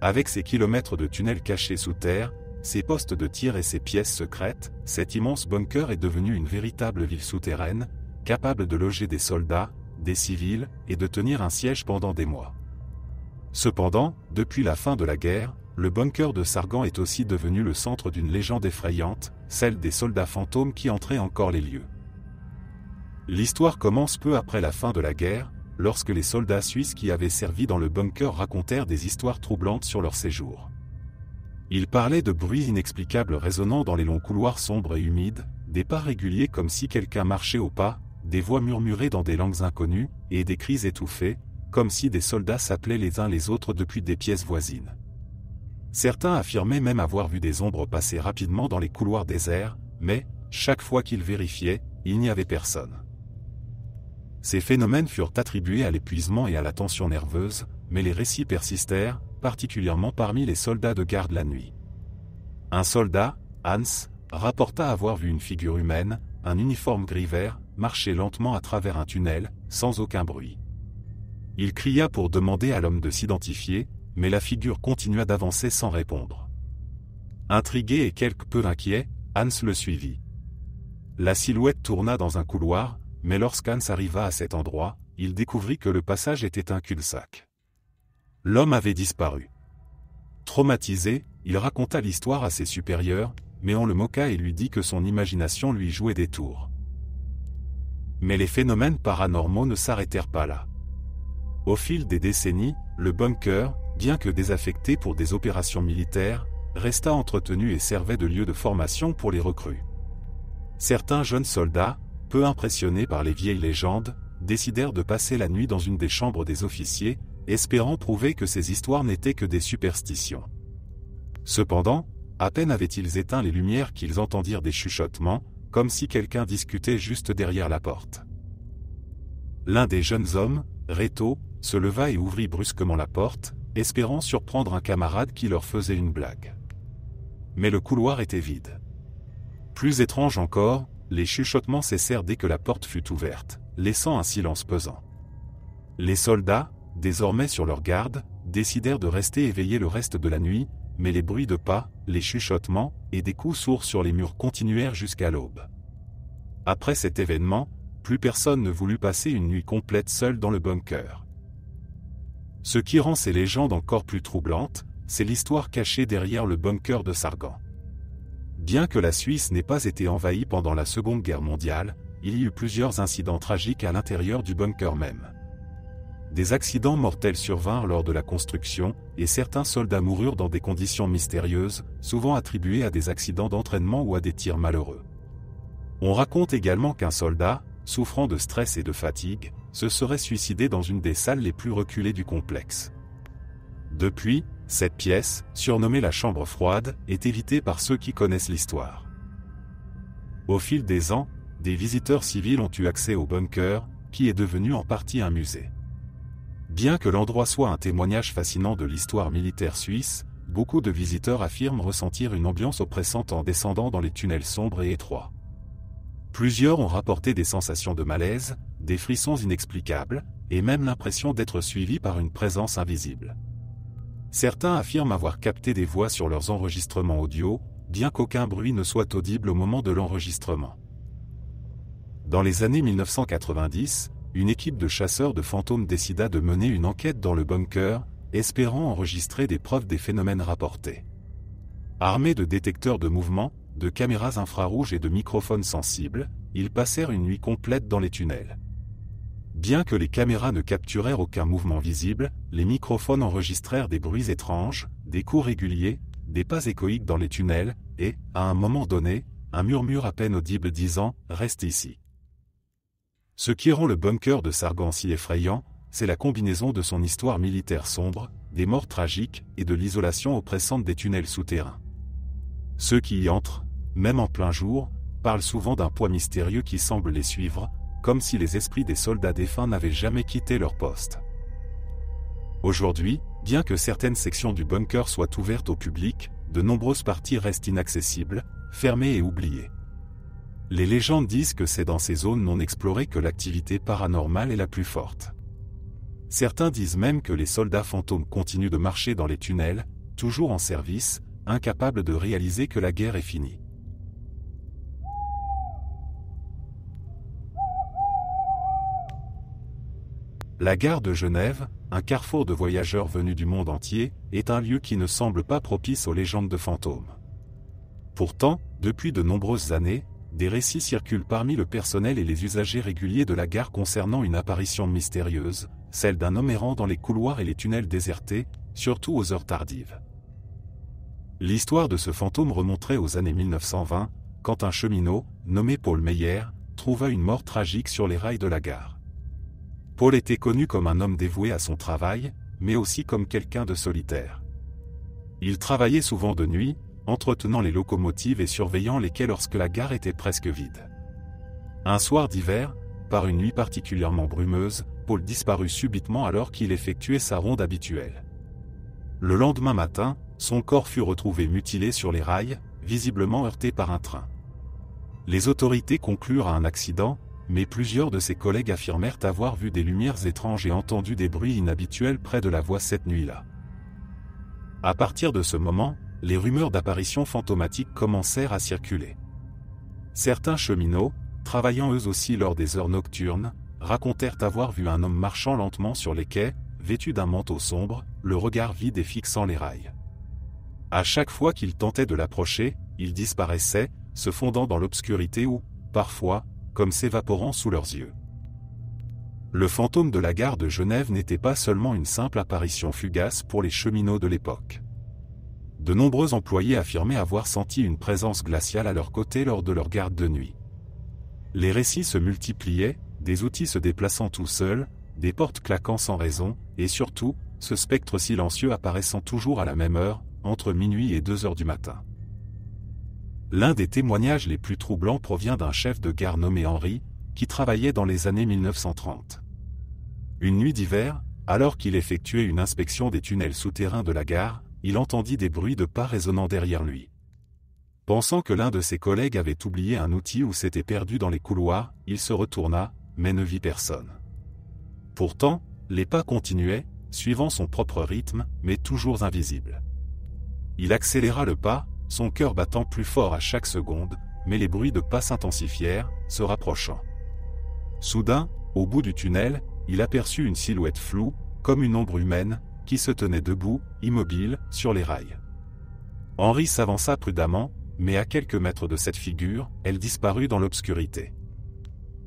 Avec ses kilomètres de tunnels cachés sous terre, ses postes de tir et ses pièces secrètes, cet immense bunker est devenu une véritable ville souterraine, capable de loger des soldats, des civils, et de tenir un siège pendant des mois. Cependant, depuis la fin de la guerre, le bunker de Sargan est aussi devenu le centre d'une légende effrayante, celle des soldats fantômes qui entraient encore les lieux. L'histoire commence peu après la fin de la guerre, lorsque les soldats suisses qui avaient servi dans le bunker racontèrent des histoires troublantes sur leur séjour. Ils parlaient de bruits inexplicables résonnant dans les longs couloirs sombres et humides, des pas réguliers comme si quelqu'un marchait au pas, des voix murmurées dans des langues inconnues, et des cris étouffés, comme si des soldats s'appelaient les uns les autres depuis des pièces voisines. Certains affirmaient même avoir vu des ombres passer rapidement dans les couloirs déserts, mais, chaque fois qu'ils vérifiaient, il n'y avait personne. Ces phénomènes furent attribués à l'épuisement et à la tension nerveuse, mais les récits persistèrent, particulièrement parmi les soldats de garde la nuit. Un soldat, Hans, rapporta avoir vu une figure humaine, un uniforme gris-vert, marcher lentement à travers un tunnel, sans aucun bruit. Il cria pour demander à l'homme de s'identifier, mais la figure continua d'avancer sans répondre. Intrigué et quelque peu inquiet, Hans le suivit. La silhouette tourna dans un couloir, mais lorsqu'Hans arriva à cet endroit, il découvrit que le passage était un cul-de-sac. L'homme avait disparu. Traumatisé, il raconta l'histoire à ses supérieurs, mais on le moqua et lui dit que son imagination lui jouait des tours. Mais les phénomènes paranormaux ne s'arrêtèrent pas là. Au fil des décennies, le bunker, bien que désaffecté pour des opérations militaires, resta entretenu et servait de lieu de formation pour les recrues. Certains jeunes soldats, peu impressionnés par les vieilles légendes, décidèrent de passer la nuit dans une des chambres des officiers, espérant prouver que ces histoires n'étaient que des superstitions. Cependant, à peine avaient-ils éteint les lumières qu'ils entendirent des chuchotements, comme si quelqu'un discutait juste derrière la porte. L'un des jeunes hommes, Reto, se leva et ouvrit brusquement la porte, espérant surprendre un camarade qui leur faisait une blague. Mais le couloir était vide. Plus étrange encore, les chuchotements cessèrent dès que la porte fut ouverte, laissant un silence pesant. Les soldats, désormais sur leur garde, décidèrent de rester éveillés le reste de la nuit, mais les bruits de pas, les chuchotements, et des coups sourds sur les murs continuèrent jusqu'à l'aube. Après cet événement, plus personne ne voulut passer une nuit complète seul dans le bunker. Ce qui rend ces légendes encore plus troublantes, c'est l'histoire cachée derrière le bunker de Sargan. Bien que la Suisse n'ait pas été envahie pendant la Seconde Guerre mondiale, il y eut plusieurs incidents tragiques à l'intérieur du bunker même. Des accidents mortels survinrent lors de la construction, et certains soldats moururent dans des conditions mystérieuses, souvent attribuées à des accidents d'entraînement ou à des tirs malheureux. On raconte également qu'un soldat, souffrant de stress et de fatigue, se serait suicidé dans une des salles les plus reculées du complexe. Depuis, cette pièce, surnommée la chambre froide, est évitée par ceux qui connaissent l'histoire. Au fil des ans, des visiteurs civils ont eu accès au bunker, qui est devenu en partie un musée. Bien que l'endroit soit un témoignage fascinant de l'histoire militaire suisse, beaucoup de visiteurs affirment ressentir une ambiance oppressante en descendant dans les tunnels sombres et étroits. Plusieurs ont rapporté des sensations de malaise, des frissons inexplicables, et même l'impression d'être suivis par une présence invisible. Certains affirment avoir capté des voix sur leurs enregistrements audio, bien qu'aucun bruit ne soit audible au moment de l'enregistrement. Dans les années 1990, une équipe de chasseurs de fantômes décida de mener une enquête dans le bunker, espérant enregistrer des preuves des phénomènes rapportés. Armés de détecteurs de mouvement, de caméras infrarouges et de microphones sensibles, ils passèrent une nuit complète dans les tunnels. Bien que les caméras ne capturèrent aucun mouvement visible, les microphones enregistrèrent des bruits étranges, des coups réguliers, des pas échoïques dans les tunnels, et, à un moment donné, un murmure à peine audible disant « Reste ici ». Ce qui rend le bunker de Sargan si effrayant, c'est la combinaison de son histoire militaire sombre, des morts tragiques et de l'isolation oppressante des tunnels souterrains. Ceux qui y entrent, même en plein jour, parlent souvent d'un poids mystérieux qui semble les suivre, comme si les esprits des soldats défunts n'avaient jamais quitté leur poste. Aujourd'hui, bien que certaines sections du bunker soient ouvertes au public, de nombreuses parties restent inaccessibles, fermées et oubliées. Les légendes disent que c'est dans ces zones non explorées que l'activité paranormale est la plus forte. Certains disent même que les soldats fantômes continuent de marcher dans les tunnels, toujours en service, incapables de réaliser que la guerre est finie. La gare de Genève, un carrefour de voyageurs venus du monde entier, est un lieu qui ne semble pas propice aux légendes de fantômes. Pourtant, depuis de nombreuses années, des récits circulent parmi le personnel et les usagers réguliers de la gare concernant une apparition mystérieuse, celle d'un homme errant dans les couloirs et les tunnels désertés, surtout aux heures tardives. L'histoire de ce fantôme remonterait aux années 1920, quand un cheminot, nommé Paul Meyer, trouva une mort tragique sur les rails de la gare. Paul était connu comme un homme dévoué à son travail, mais aussi comme quelqu'un de solitaire. Il travaillait souvent de nuit, entretenant les locomotives et surveillant les quais lorsque la gare était presque vide. Un soir d'hiver, par une nuit particulièrement brumeuse, Paul disparut subitement alors qu'il effectuait sa ronde habituelle. Le lendemain matin, son corps fut retrouvé mutilé sur les rails, visiblement heurté par un train. Les autorités conclurent à un accident, mais plusieurs de ses collègues affirmèrent avoir vu des lumières étranges et entendu des bruits inhabituels près de la voie cette nuit-là. À partir de ce moment, les rumeurs d'apparitions fantomatiques commencèrent à circuler. Certains cheminots, travaillant eux aussi lors des heures nocturnes, racontèrent avoir vu un homme marchant lentement sur les quais, vêtu d'un manteau sombre, le regard vide et fixant les rails. À chaque fois qu'il tentait de l'approcher, il disparaissait, se fondant dans l'obscurité ou, parfois, comme s'évaporant sous leurs yeux. Le fantôme de la gare de Genève n'était pas seulement une simple apparition fugace pour les cheminots de l'époque. De nombreux employés affirmaient avoir senti une présence glaciale à leur côté lors de leur garde de nuit. Les récits se multipliaient, des outils se déplaçant tout seuls, des portes claquant sans raison, et surtout, ce spectre silencieux apparaissant toujours à la même heure, entre minuit et 2 heures du matin. L'un des témoignages les plus troublants provient d'un chef de gare nommé Henri, qui travaillait dans les années 1930. Une nuit d'hiver, alors qu'il effectuait une inspection des tunnels souterrains de la gare, il entendit des bruits de pas résonnant derrière lui. Pensant que l'un de ses collègues avait oublié un outil ou s'était perdu dans les couloirs, il se retourna, mais ne vit personne. Pourtant, les pas continuaient, suivant son propre rythme, mais toujours invisibles. Il accéléra le pas, son cœur battant plus fort à chaque seconde, mais les bruits de pas s'intensifièrent, se rapprochant. Soudain, au bout du tunnel, il aperçut une silhouette floue, comme une ombre humaine, qui se tenait debout, immobile, sur les rails. Henri s'avança prudemment, mais à quelques mètres de cette figure, elle disparut dans l'obscurité.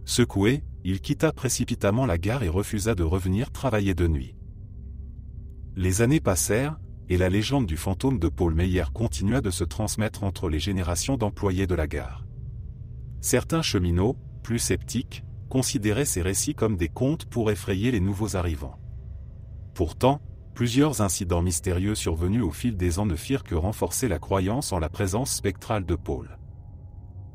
Secoué, il quitta précipitamment la gare et refusa de revenir travailler de nuit. Les années passèrent, et la légende du fantôme de Paul Meyer continua de se transmettre entre les générations d'employés de la gare. Certains cheminots, plus sceptiques, considéraient ces récits comme des contes pour effrayer les nouveaux arrivants. Pourtant, plusieurs incidents mystérieux survenus au fil des ans ne firent que renforcer la croyance en la présence spectrale de Paul.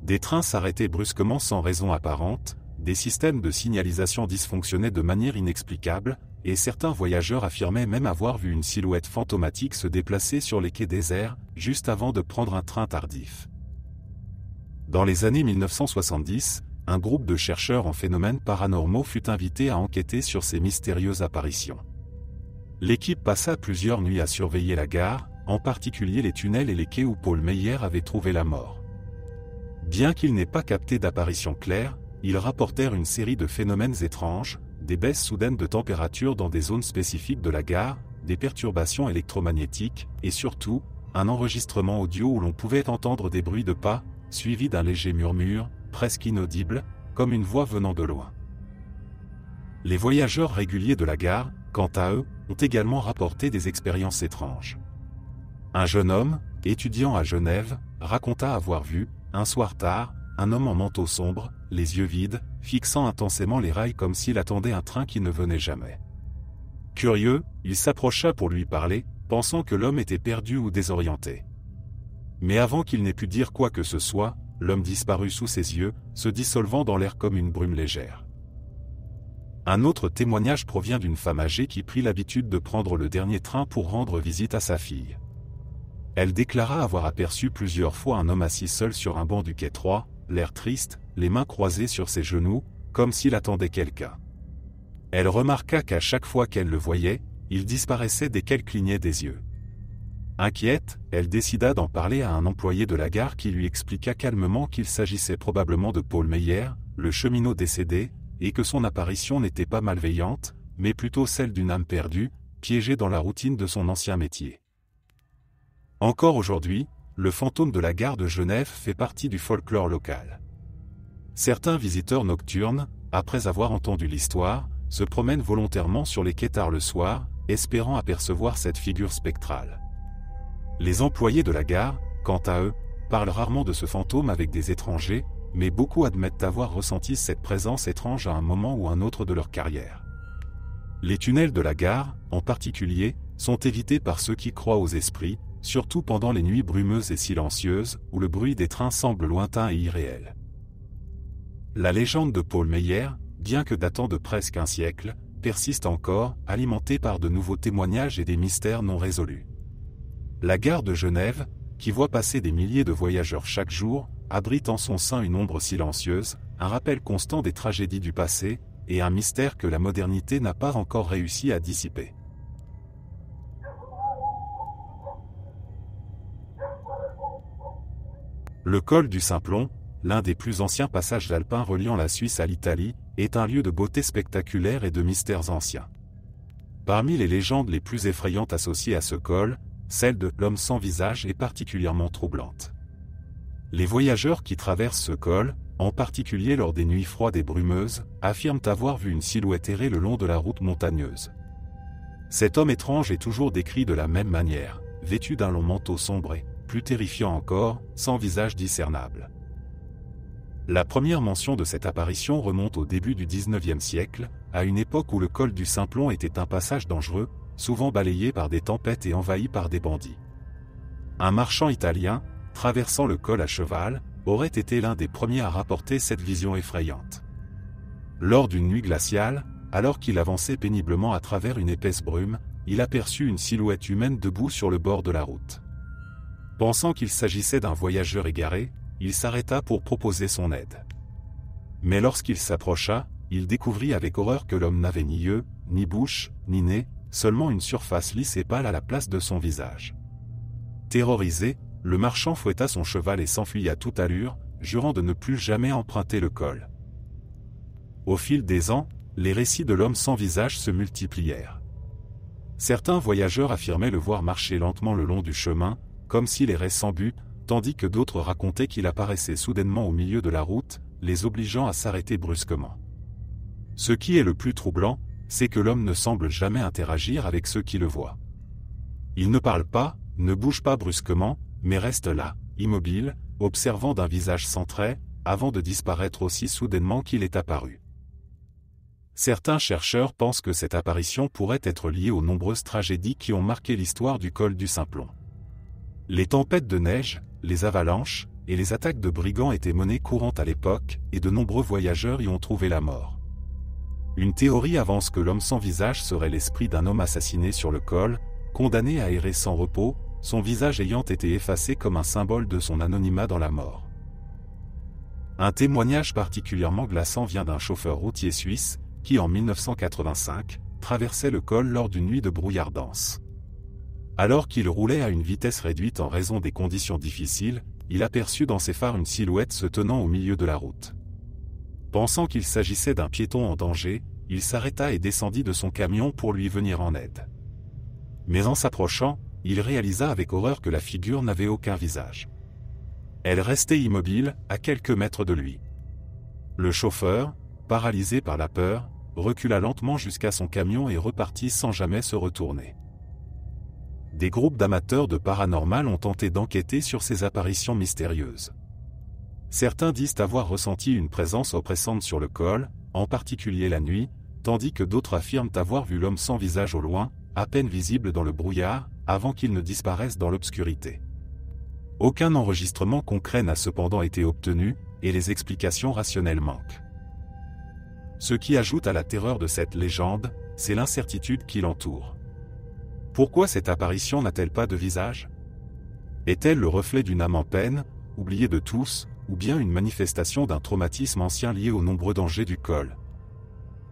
Des trains s'arrêtaient brusquement sans raison apparente, des systèmes de signalisation dysfonctionnaient de manière inexplicable, et certains voyageurs affirmaient même avoir vu une silhouette fantomatique se déplacer sur les quais déserts, juste avant de prendre un train tardif. Dans les années 1970, un groupe de chercheurs en phénomènes paranormaux fut invité à enquêter sur ces mystérieuses apparitions. L'équipe passa plusieurs nuits à surveiller la gare, en particulier les tunnels et les quais où Paul Meyer avait trouvé la mort. Bien qu'ils n'aient pas capté d'apparitions claires, ils rapportèrent une série de phénomènes étranges, des baisses soudaines de température dans des zones spécifiques de la gare, des perturbations électromagnétiques, et surtout, un enregistrement audio où l'on pouvait entendre des bruits de pas, suivis d'un léger murmure, presque inaudible, comme une voix venant de loin. Les voyageurs réguliers de la gare, quant à eux, ont également rapporté des expériences étranges. Un jeune homme, étudiant à Genève, raconta avoir vu, un soir tard, un homme en manteau sombre, les yeux vides, fixant intensément les rails comme s'il attendait un train qui ne venait jamais. Curieux, il s'approcha pour lui parler, pensant que l'homme était perdu ou désorienté. Mais avant qu'il n'ait pu dire quoi que ce soit, l'homme disparut sous ses yeux, se dissolvant dans l'air comme une brume légère. Un autre témoignage provient d'une femme âgée qui prit l'habitude de prendre le dernier train pour rendre visite à sa fille. Elle déclara avoir aperçu plusieurs fois un homme assis seul sur un banc du quai 3, l'air triste, les mains croisées sur ses genoux, comme s'il attendait quelqu'un. Elle remarqua qu'à chaque fois qu'elle le voyait, il disparaissait dès qu'elle clignait des yeux. Inquiète, elle décida d'en parler à un employé de la gare qui lui expliqua calmement qu'il s'agissait probablement de Paul Meyer, le cheminot décédé, et que son apparition n'était pas malveillante, mais plutôt celle d'une âme perdue, piégée dans la routine de son ancien métier. Encore aujourd'hui, le fantôme de la gare de Genève fait partie du folklore local. Certains visiteurs nocturnes, après avoir entendu l'histoire, se promènent volontairement sur les quais tard le soir, espérant apercevoir cette figure spectrale. Les employés de la gare, quant à eux, parlent rarement de ce fantôme avec des étrangers, mais beaucoup admettent avoir ressenti cette présence étrange à un moment ou un autre de leur carrière. Les tunnels de la gare, en particulier, sont évités par ceux qui croient aux esprits, surtout pendant les nuits brumeuses et silencieuses, où le bruit des trains semble lointain et irréel. La légende de Paul Meyer, bien que datant de presque un siècle, persiste encore, alimentée par de nouveaux témoignages et des mystères non résolus. La gare de Genève, qui voit passer des milliers de voyageurs chaque jour, abrite en son sein une ombre silencieuse, un rappel constant des tragédies du passé, et un mystère que la modernité n'a pas encore réussi à dissiper. Le col du Simplon, l'un des plus anciens passages alpins reliant la Suisse à l'Italie, est un lieu de beauté spectaculaire et de mystères anciens. Parmi les légendes les plus effrayantes associées à ce col, celle de l'homme sans visage est particulièrement troublante. Les voyageurs qui traversent ce col, en particulier lors des nuits froides et brumeuses, affirment avoir vu une silhouette errer le long de la route montagneuse. Cet homme étrange est toujours décrit de la même manière, vêtu d'un long manteau sombré, plus terrifiant encore, sans visage discernable. La première mention de cette apparition remonte au début du XIXe siècle, à une époque où le col du Simplon était un passage dangereux, souvent balayé par des tempêtes et envahi par des bandits. Un marchand italien, traversant le col à cheval, aurait été l'un des premiers à rapporter cette vision effrayante. Lors d'une nuit glaciale, alors qu'il avançait péniblement à travers une épaisse brume, il aperçut une silhouette humaine debout sur le bord de la route. Pensant qu'il s'agissait d'un voyageur égaré, il s'arrêta pour proposer son aide. Mais lorsqu'il s'approcha, il découvrit avec horreur que l'homme n'avait ni yeux, ni bouche, ni nez, seulement une surface lisse et pâle à la place de son visage. Terrorisé, le marchand fouetta son cheval et s'enfuit à toute allure, jurant de ne plus jamais emprunter le col. Au fil des ans, les récits de l'homme sans visage se multiplièrent. Certains voyageurs affirmaient le voir marcher lentement le long du chemin, comme s'il errait sans but, tandis que d'autres racontaient qu'il apparaissait soudainement au milieu de la route, les obligeant à s'arrêter brusquement. Ce qui est le plus troublant, c'est que l'homme ne semble jamais interagir avec ceux qui le voient. Il ne parle pas, ne bouge pas brusquement, mais reste là, immobile, observant d'un visage sans trait, avant de disparaître aussi soudainement qu'il est apparu. Certains chercheurs pensent que cette apparition pourrait être liée aux nombreuses tragédies qui ont marqué l'histoire du col du Simplon. Les tempêtes de neige, les avalanches, et les attaques de brigands étaient monnaie courante à l'époque, et de nombreux voyageurs y ont trouvé la mort. Une théorie avance que l'homme sans visage serait l'esprit d'un homme assassiné sur le col, condamné à errer sans repos, son visage ayant été effacé comme un symbole de son anonymat dans la mort. Un témoignage particulièrement glaçant vient d'un chauffeur routier suisse, qui en 1985, traversait le col lors d'une nuit de brouillard dense. Alors qu'il roulait à une vitesse réduite en raison des conditions difficiles, il aperçut dans ses phares une silhouette se tenant au milieu de la route. Pensant qu'il s'agissait d'un piéton en danger, il s'arrêta et descendit de son camion pour lui venir en aide. Mais en s'approchant, il réalisa avec horreur que la figure n'avait aucun visage. Elle restait immobile, à quelques mètres de lui. Le chauffeur, paralysé par la peur, recula lentement jusqu'à son camion et repartit sans jamais se retourner. Des groupes d'amateurs de paranormal ont tenté d'enquêter sur ces apparitions mystérieuses. Certains disent avoir ressenti une présence oppressante sur le col, en particulier la nuit, tandis que d'autres affirment avoir vu l'homme sans visage au loin, à peine visible dans le brouillard, avant qu'il ne disparaisse dans l'obscurité. Aucun enregistrement concret n'a cependant été obtenu, et les explications rationnelles manquent. Ce qui ajoute à la terreur de cette légende, c'est l'incertitude qui l'entoure. Pourquoi cette apparition n'a-t-elle pas de visage? Est-elle le reflet d'une âme en peine, oubliée de tous, ou bien une manifestation d'un traumatisme ancien lié aux nombreux dangers du col?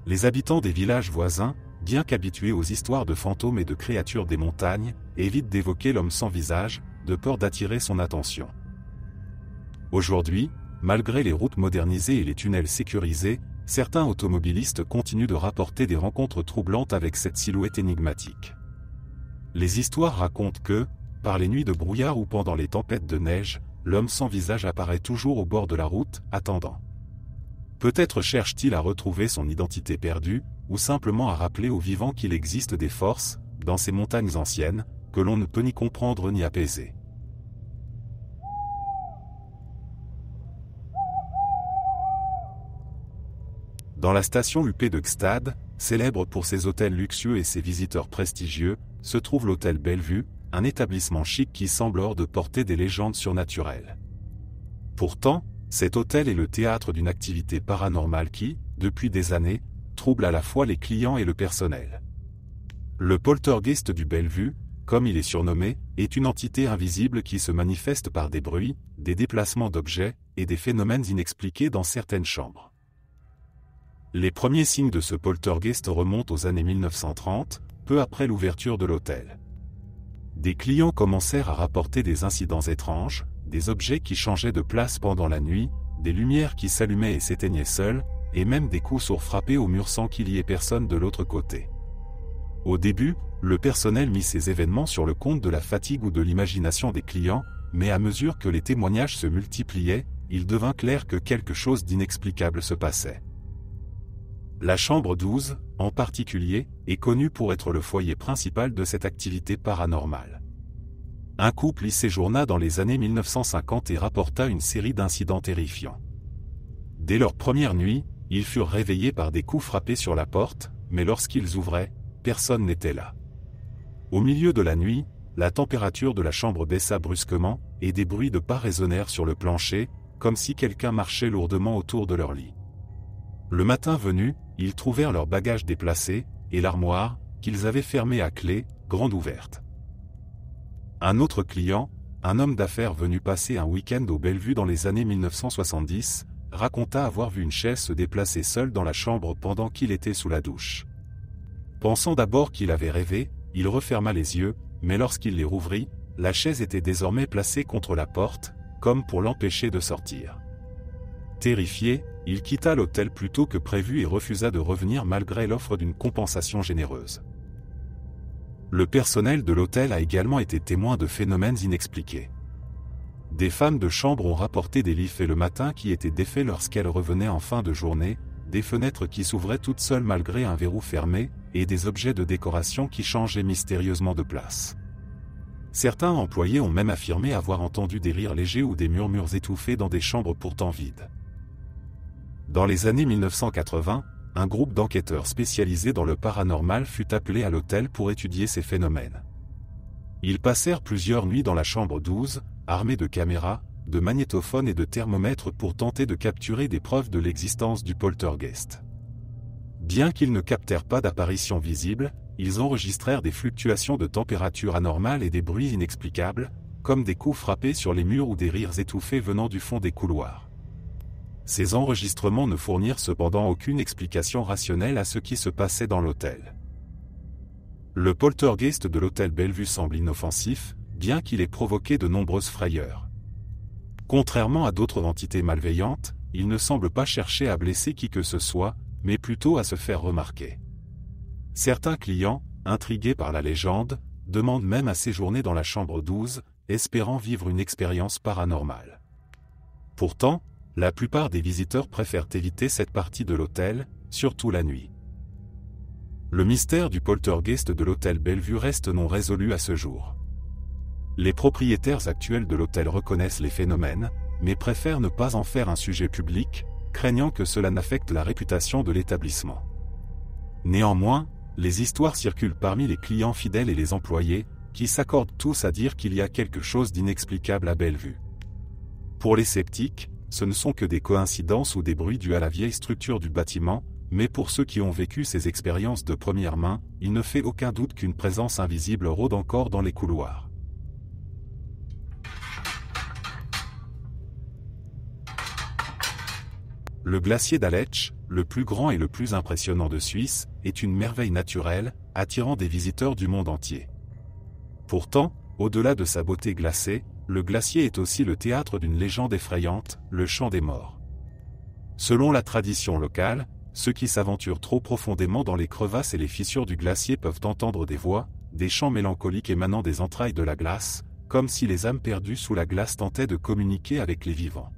Les habitants des villages voisins, bien qu'habitués aux histoires de fantômes et de créatures des montagnes, évitent d'évoquer l'homme sans visage, de peur d'attirer son attention. Aujourd'hui, malgré les routes modernisées et les tunnels sécurisés, certains automobilistes continuent de rapporter des rencontres troublantes avec cette silhouette énigmatique. Les histoires racontent que, par les nuits de brouillard ou pendant les tempêtes de neige, l'homme sans visage apparaît toujours au bord de la route, attendant. Peut-être cherche-t-il à retrouver son identité perdue, ou simplement à rappeler aux vivants qu'il existe des forces, dans ces montagnes anciennes, que l'on ne peut ni comprendre ni apaiser. Dans la station UP de Gstad, célèbre pour ses hôtels luxueux et ses visiteurs prestigieux, se trouve l'hôtel Bellevue, un établissement chic qui semble hors de portée des légendes surnaturelles. Pourtant, cet hôtel est le théâtre d'une activité paranormale qui, depuis des années, trouble à la fois les clients et le personnel. Le poltergeist du Bellevue, comme il est surnommé, est une entité invisible qui se manifeste par des bruits, des déplacements d'objets, et des phénomènes inexpliqués dans certaines chambres. Les premiers signes de ce poltergeist remontent aux années 1930, peu après l'ouverture de l'hôtel. Des clients commencèrent à rapporter des incidents étranges, des objets qui changeaient de place pendant la nuit, des lumières qui s'allumaient et s'éteignaient seules, et même des coups sourds frappés au mur sans qu'il y ait personne de l'autre côté. Au début, le personnel mit ces événements sur le compte de la fatigue ou de l'imagination des clients, mais à mesure que les témoignages se multipliaient, il devint clair que quelque chose d'inexplicable se passait. La chambre 12, en particulier, est connue pour être le foyer principal de cette activité paranormale. Un couple y séjourna dans les années 1950 et rapporta une série d'incidents terrifiants. Dès leur première nuit, ils furent réveillés par des coups frappés sur la porte, mais lorsqu'ils ouvraient, personne n'était là. Au milieu de la nuit, la température de la chambre baissa brusquement, et des bruits de pas résonnèrent sur le plancher, comme si quelqu'un marchait lourdement autour de leur lit. Le matin venu, ils trouvèrent leurs bagages déplacés, et l'armoire, qu'ils avaient fermée à clé, grande ouverte. Un autre client, un homme d'affaires venu passer un week-end au Bellevue dans les années 1970, raconta avoir vu une chaise se déplacer seule dans la chambre pendant qu'il était sous la douche. Pensant d'abord qu'il avait rêvé, il referma les yeux, mais lorsqu'il les rouvrit, la chaise était désormais placée contre la porte, comme pour l'empêcher de sortir. Terrifié, il quitta l'hôtel plus tôt que prévu et refusa de revenir malgré l'offre d'une compensation généreuse. Le personnel de l'hôtel a également été témoin de phénomènes inexpliqués. Des femmes de chambre ont rapporté des lits faits le matin qui étaient défaits lorsqu'elles revenaient en fin de journée, des fenêtres qui s'ouvraient toutes seules malgré un verrou fermé, et des objets de décoration qui changeaient mystérieusement de place. Certains employés ont même affirmé avoir entendu des rires légers ou des murmures étouffés dans des chambres pourtant vides. Dans les années 1980, un groupe d'enquêteurs spécialisés dans le paranormal fut appelé à l'hôtel pour étudier ces phénomènes. Ils passèrent plusieurs nuits dans la chambre 12, armés de caméras, de magnétophones et de thermomètres pour tenter de capturer des preuves de l'existence du poltergeist. Bien qu'ils ne captèrent pas d'apparition visible, ils enregistrèrent des fluctuations de température anormales et des bruits inexplicables, comme des coups frappés sur les murs ou des rires étouffés venant du fond des couloirs. Ces enregistrements ne fournirent cependant aucune explication rationnelle à ce qui se passait dans l'hôtel. Le poltergeist de l'hôtel Bellevue semble inoffensif, bien qu'il ait provoqué de nombreuses frayeurs. Contrairement à d'autres entités malveillantes, il ne semble pas chercher à blesser qui que ce soit, mais plutôt à se faire remarquer. Certains clients, intrigués par la légende, demandent même à séjourner dans la chambre 12, espérant vivre une expérience paranormale. Pourtant, la plupart des visiteurs préfèrent éviter cette partie de l'hôtel, surtout la nuit. Le mystère du poltergeist de l'hôtel Bellevue reste non résolu à ce jour. Les propriétaires actuels de l'hôtel reconnaissent les phénomènes, mais préfèrent ne pas en faire un sujet public, craignant que cela n'affecte la réputation de l'établissement. Néanmoins, les histoires circulent parmi les clients fidèles et les employés, qui s'accordent tous à dire qu'il y a quelque chose d'inexplicable à Bellevue. Pour les sceptiques, ce ne sont que des coïncidences ou des bruits dus à la vieille structure du bâtiment, mais pour ceux qui ont vécu ces expériences de première main, il ne fait aucun doute qu'une présence invisible rôde encore dans les couloirs. Le glacier d'Aletsch, le plus grand et le plus impressionnant de Suisse, est une merveille naturelle, attirant des visiteurs du monde entier. Pourtant, au-delà de sa beauté glacée, le glacier est aussi le théâtre d'une légende effrayante, le chant des morts. Selon la tradition locale, ceux qui s'aventurent trop profondément dans les crevasses et les fissures du glacier peuvent entendre des voix, des chants mélancoliques émanant des entrailles de la glace, comme si les âmes perdues sous la glace tentaient de communiquer avec les vivants.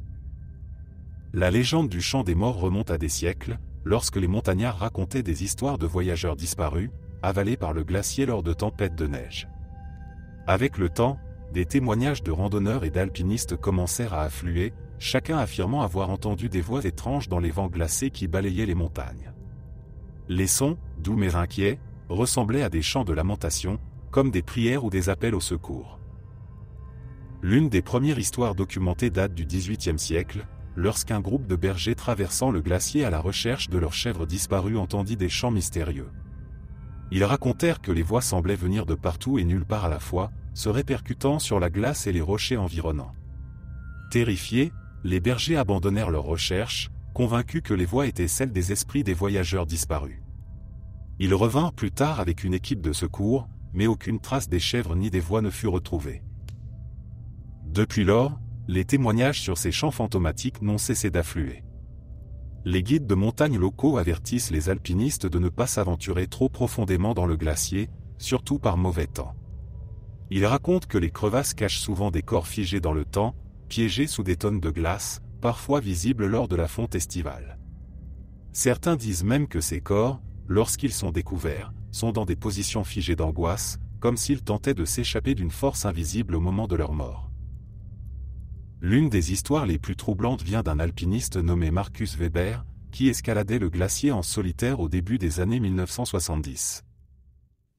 La légende du chant des morts remonte à des siècles, lorsque les montagnards racontaient des histoires de voyageurs disparus, avalés par le glacier lors de tempêtes de neige. Avec le temps, des témoignages de randonneurs et d'alpinistes commencèrent à affluer, chacun affirmant avoir entendu des voix étranges dans les vents glacés qui balayaient les montagnes. Les sons, doux mais inquiets, ressemblaient à des chants de lamentation, comme des prières ou des appels au secours. L'une des premières histoires documentées date du XVIIIe siècle, lorsqu'un groupe de bergers traversant le glacier à la recherche de leurs chèvres disparues entendit des chants mystérieux. Ils racontèrent que les voix semblaient venir de partout et nulle part à la fois, se répercutant sur la glace et les rochers environnants. Terrifiés, les bergers abandonnèrent leurs recherches, convaincus que les voix étaient celles des esprits des voyageurs disparus. Ils revinrent plus tard avec une équipe de secours, mais aucune trace des chèvres ni des voix ne fut retrouvée. Depuis lors, les témoignages sur ces chants fantomatiques n'ont cessé d'affluer. Les guides de montagne locaux avertissent les alpinistes de ne pas s'aventurer trop profondément dans le glacier, surtout par mauvais temps. Ils racontent que les crevasses cachent souvent des corps figés dans le temps, piégés sous des tonnes de glace, parfois visibles lors de la fonte estivale. Certains disent même que ces corps, lorsqu'ils sont découverts, sont dans des positions figées d'angoisse, comme s'ils tentaient de s'échapper d'une force invisible au moment de leur mort. L'une des histoires les plus troublantes vient d'un alpiniste nommé Marcus Weber, qui escaladait le glacier en solitaire au début des années 1970.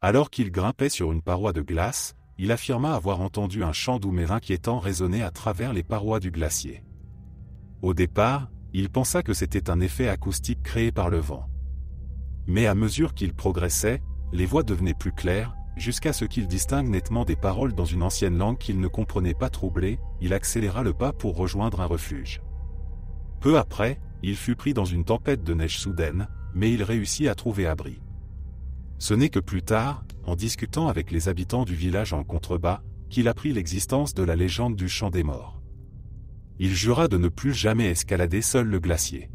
Alors qu'il grimpait sur une paroi de glace, il affirma avoir entendu un chant doux mais inquiétant résonner à travers les parois du glacier. Au départ, il pensa que c'était un effet acoustique créé par le vent. Mais à mesure qu'il progressait, les voix devenaient plus claires, jusqu'à ce qu'il distingue nettement des paroles dans une ancienne langue qu'il ne comprenait pas. Troublé, il accéléra le pas pour rejoindre un refuge. Peu après, il fut pris dans une tempête de neige soudaine, mais il réussit à trouver abri. Ce n'est que plus tard, en discutant avec les habitants du village en contrebas, qu'il apprit l'existence de la légende du chant des morts. Il jura de ne plus jamais escalader seul le glacier.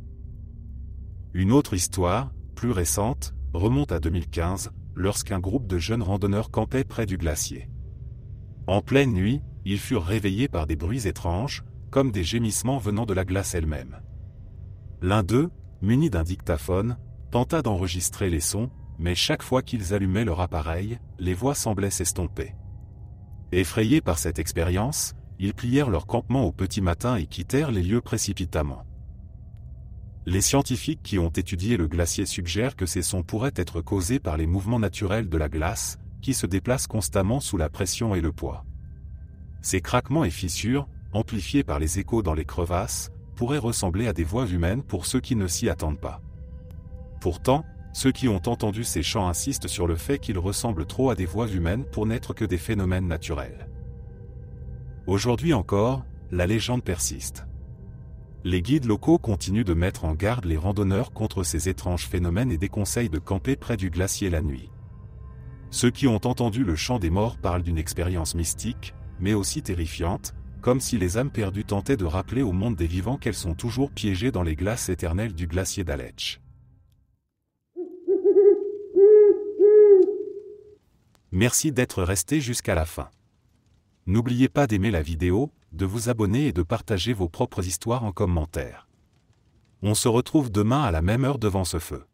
Une autre histoire, plus récente, remonte à 2015, lorsqu'un groupe de jeunes randonneurs campait près du glacier. En pleine nuit, ils furent réveillés par des bruits étranges, comme des gémissements venant de la glace elle-même. L'un d'eux, muni d'un dictaphone, tenta d'enregistrer les sons, mais chaque fois qu'ils allumaient leur appareil, les voix semblaient s'estomper. Effrayés par cette expérience, ils plièrent leur campement au petit matin et quittèrent les lieux précipitamment. Les scientifiques qui ont étudié le glacier suggèrent que ces sons pourraient être causés par les mouvements naturels de la glace, qui se déplacent constamment sous la pression et le poids. Ces craquements et fissures, amplifiés par les échos dans les crevasses, pourraient ressembler à des voix humaines pour ceux qui ne s'y attendent pas. Pourtant, ceux qui ont entendu ces chants insistent sur le fait qu'ils ressemblent trop à des voix humaines pour n'être que des phénomènes naturels. Aujourd'hui encore, la légende persiste. Les guides locaux continuent de mettre en garde les randonneurs contre ces étranges phénomènes et déconseillent de camper près du glacier la nuit. Ceux qui ont entendu le chant des morts parlent d'une expérience mystique, mais aussi terrifiante, comme si les âmes perdues tentaient de rappeler au monde des vivants qu'elles sont toujours piégées dans les glaces éternelles du glacier d'Aletsch. Merci d'être resté jusqu'à la fin. N'oubliez pas d'aimer la vidéo, de vous abonner et de partager vos propres histoires en commentaire. On se retrouve demain à la même heure devant ce feu.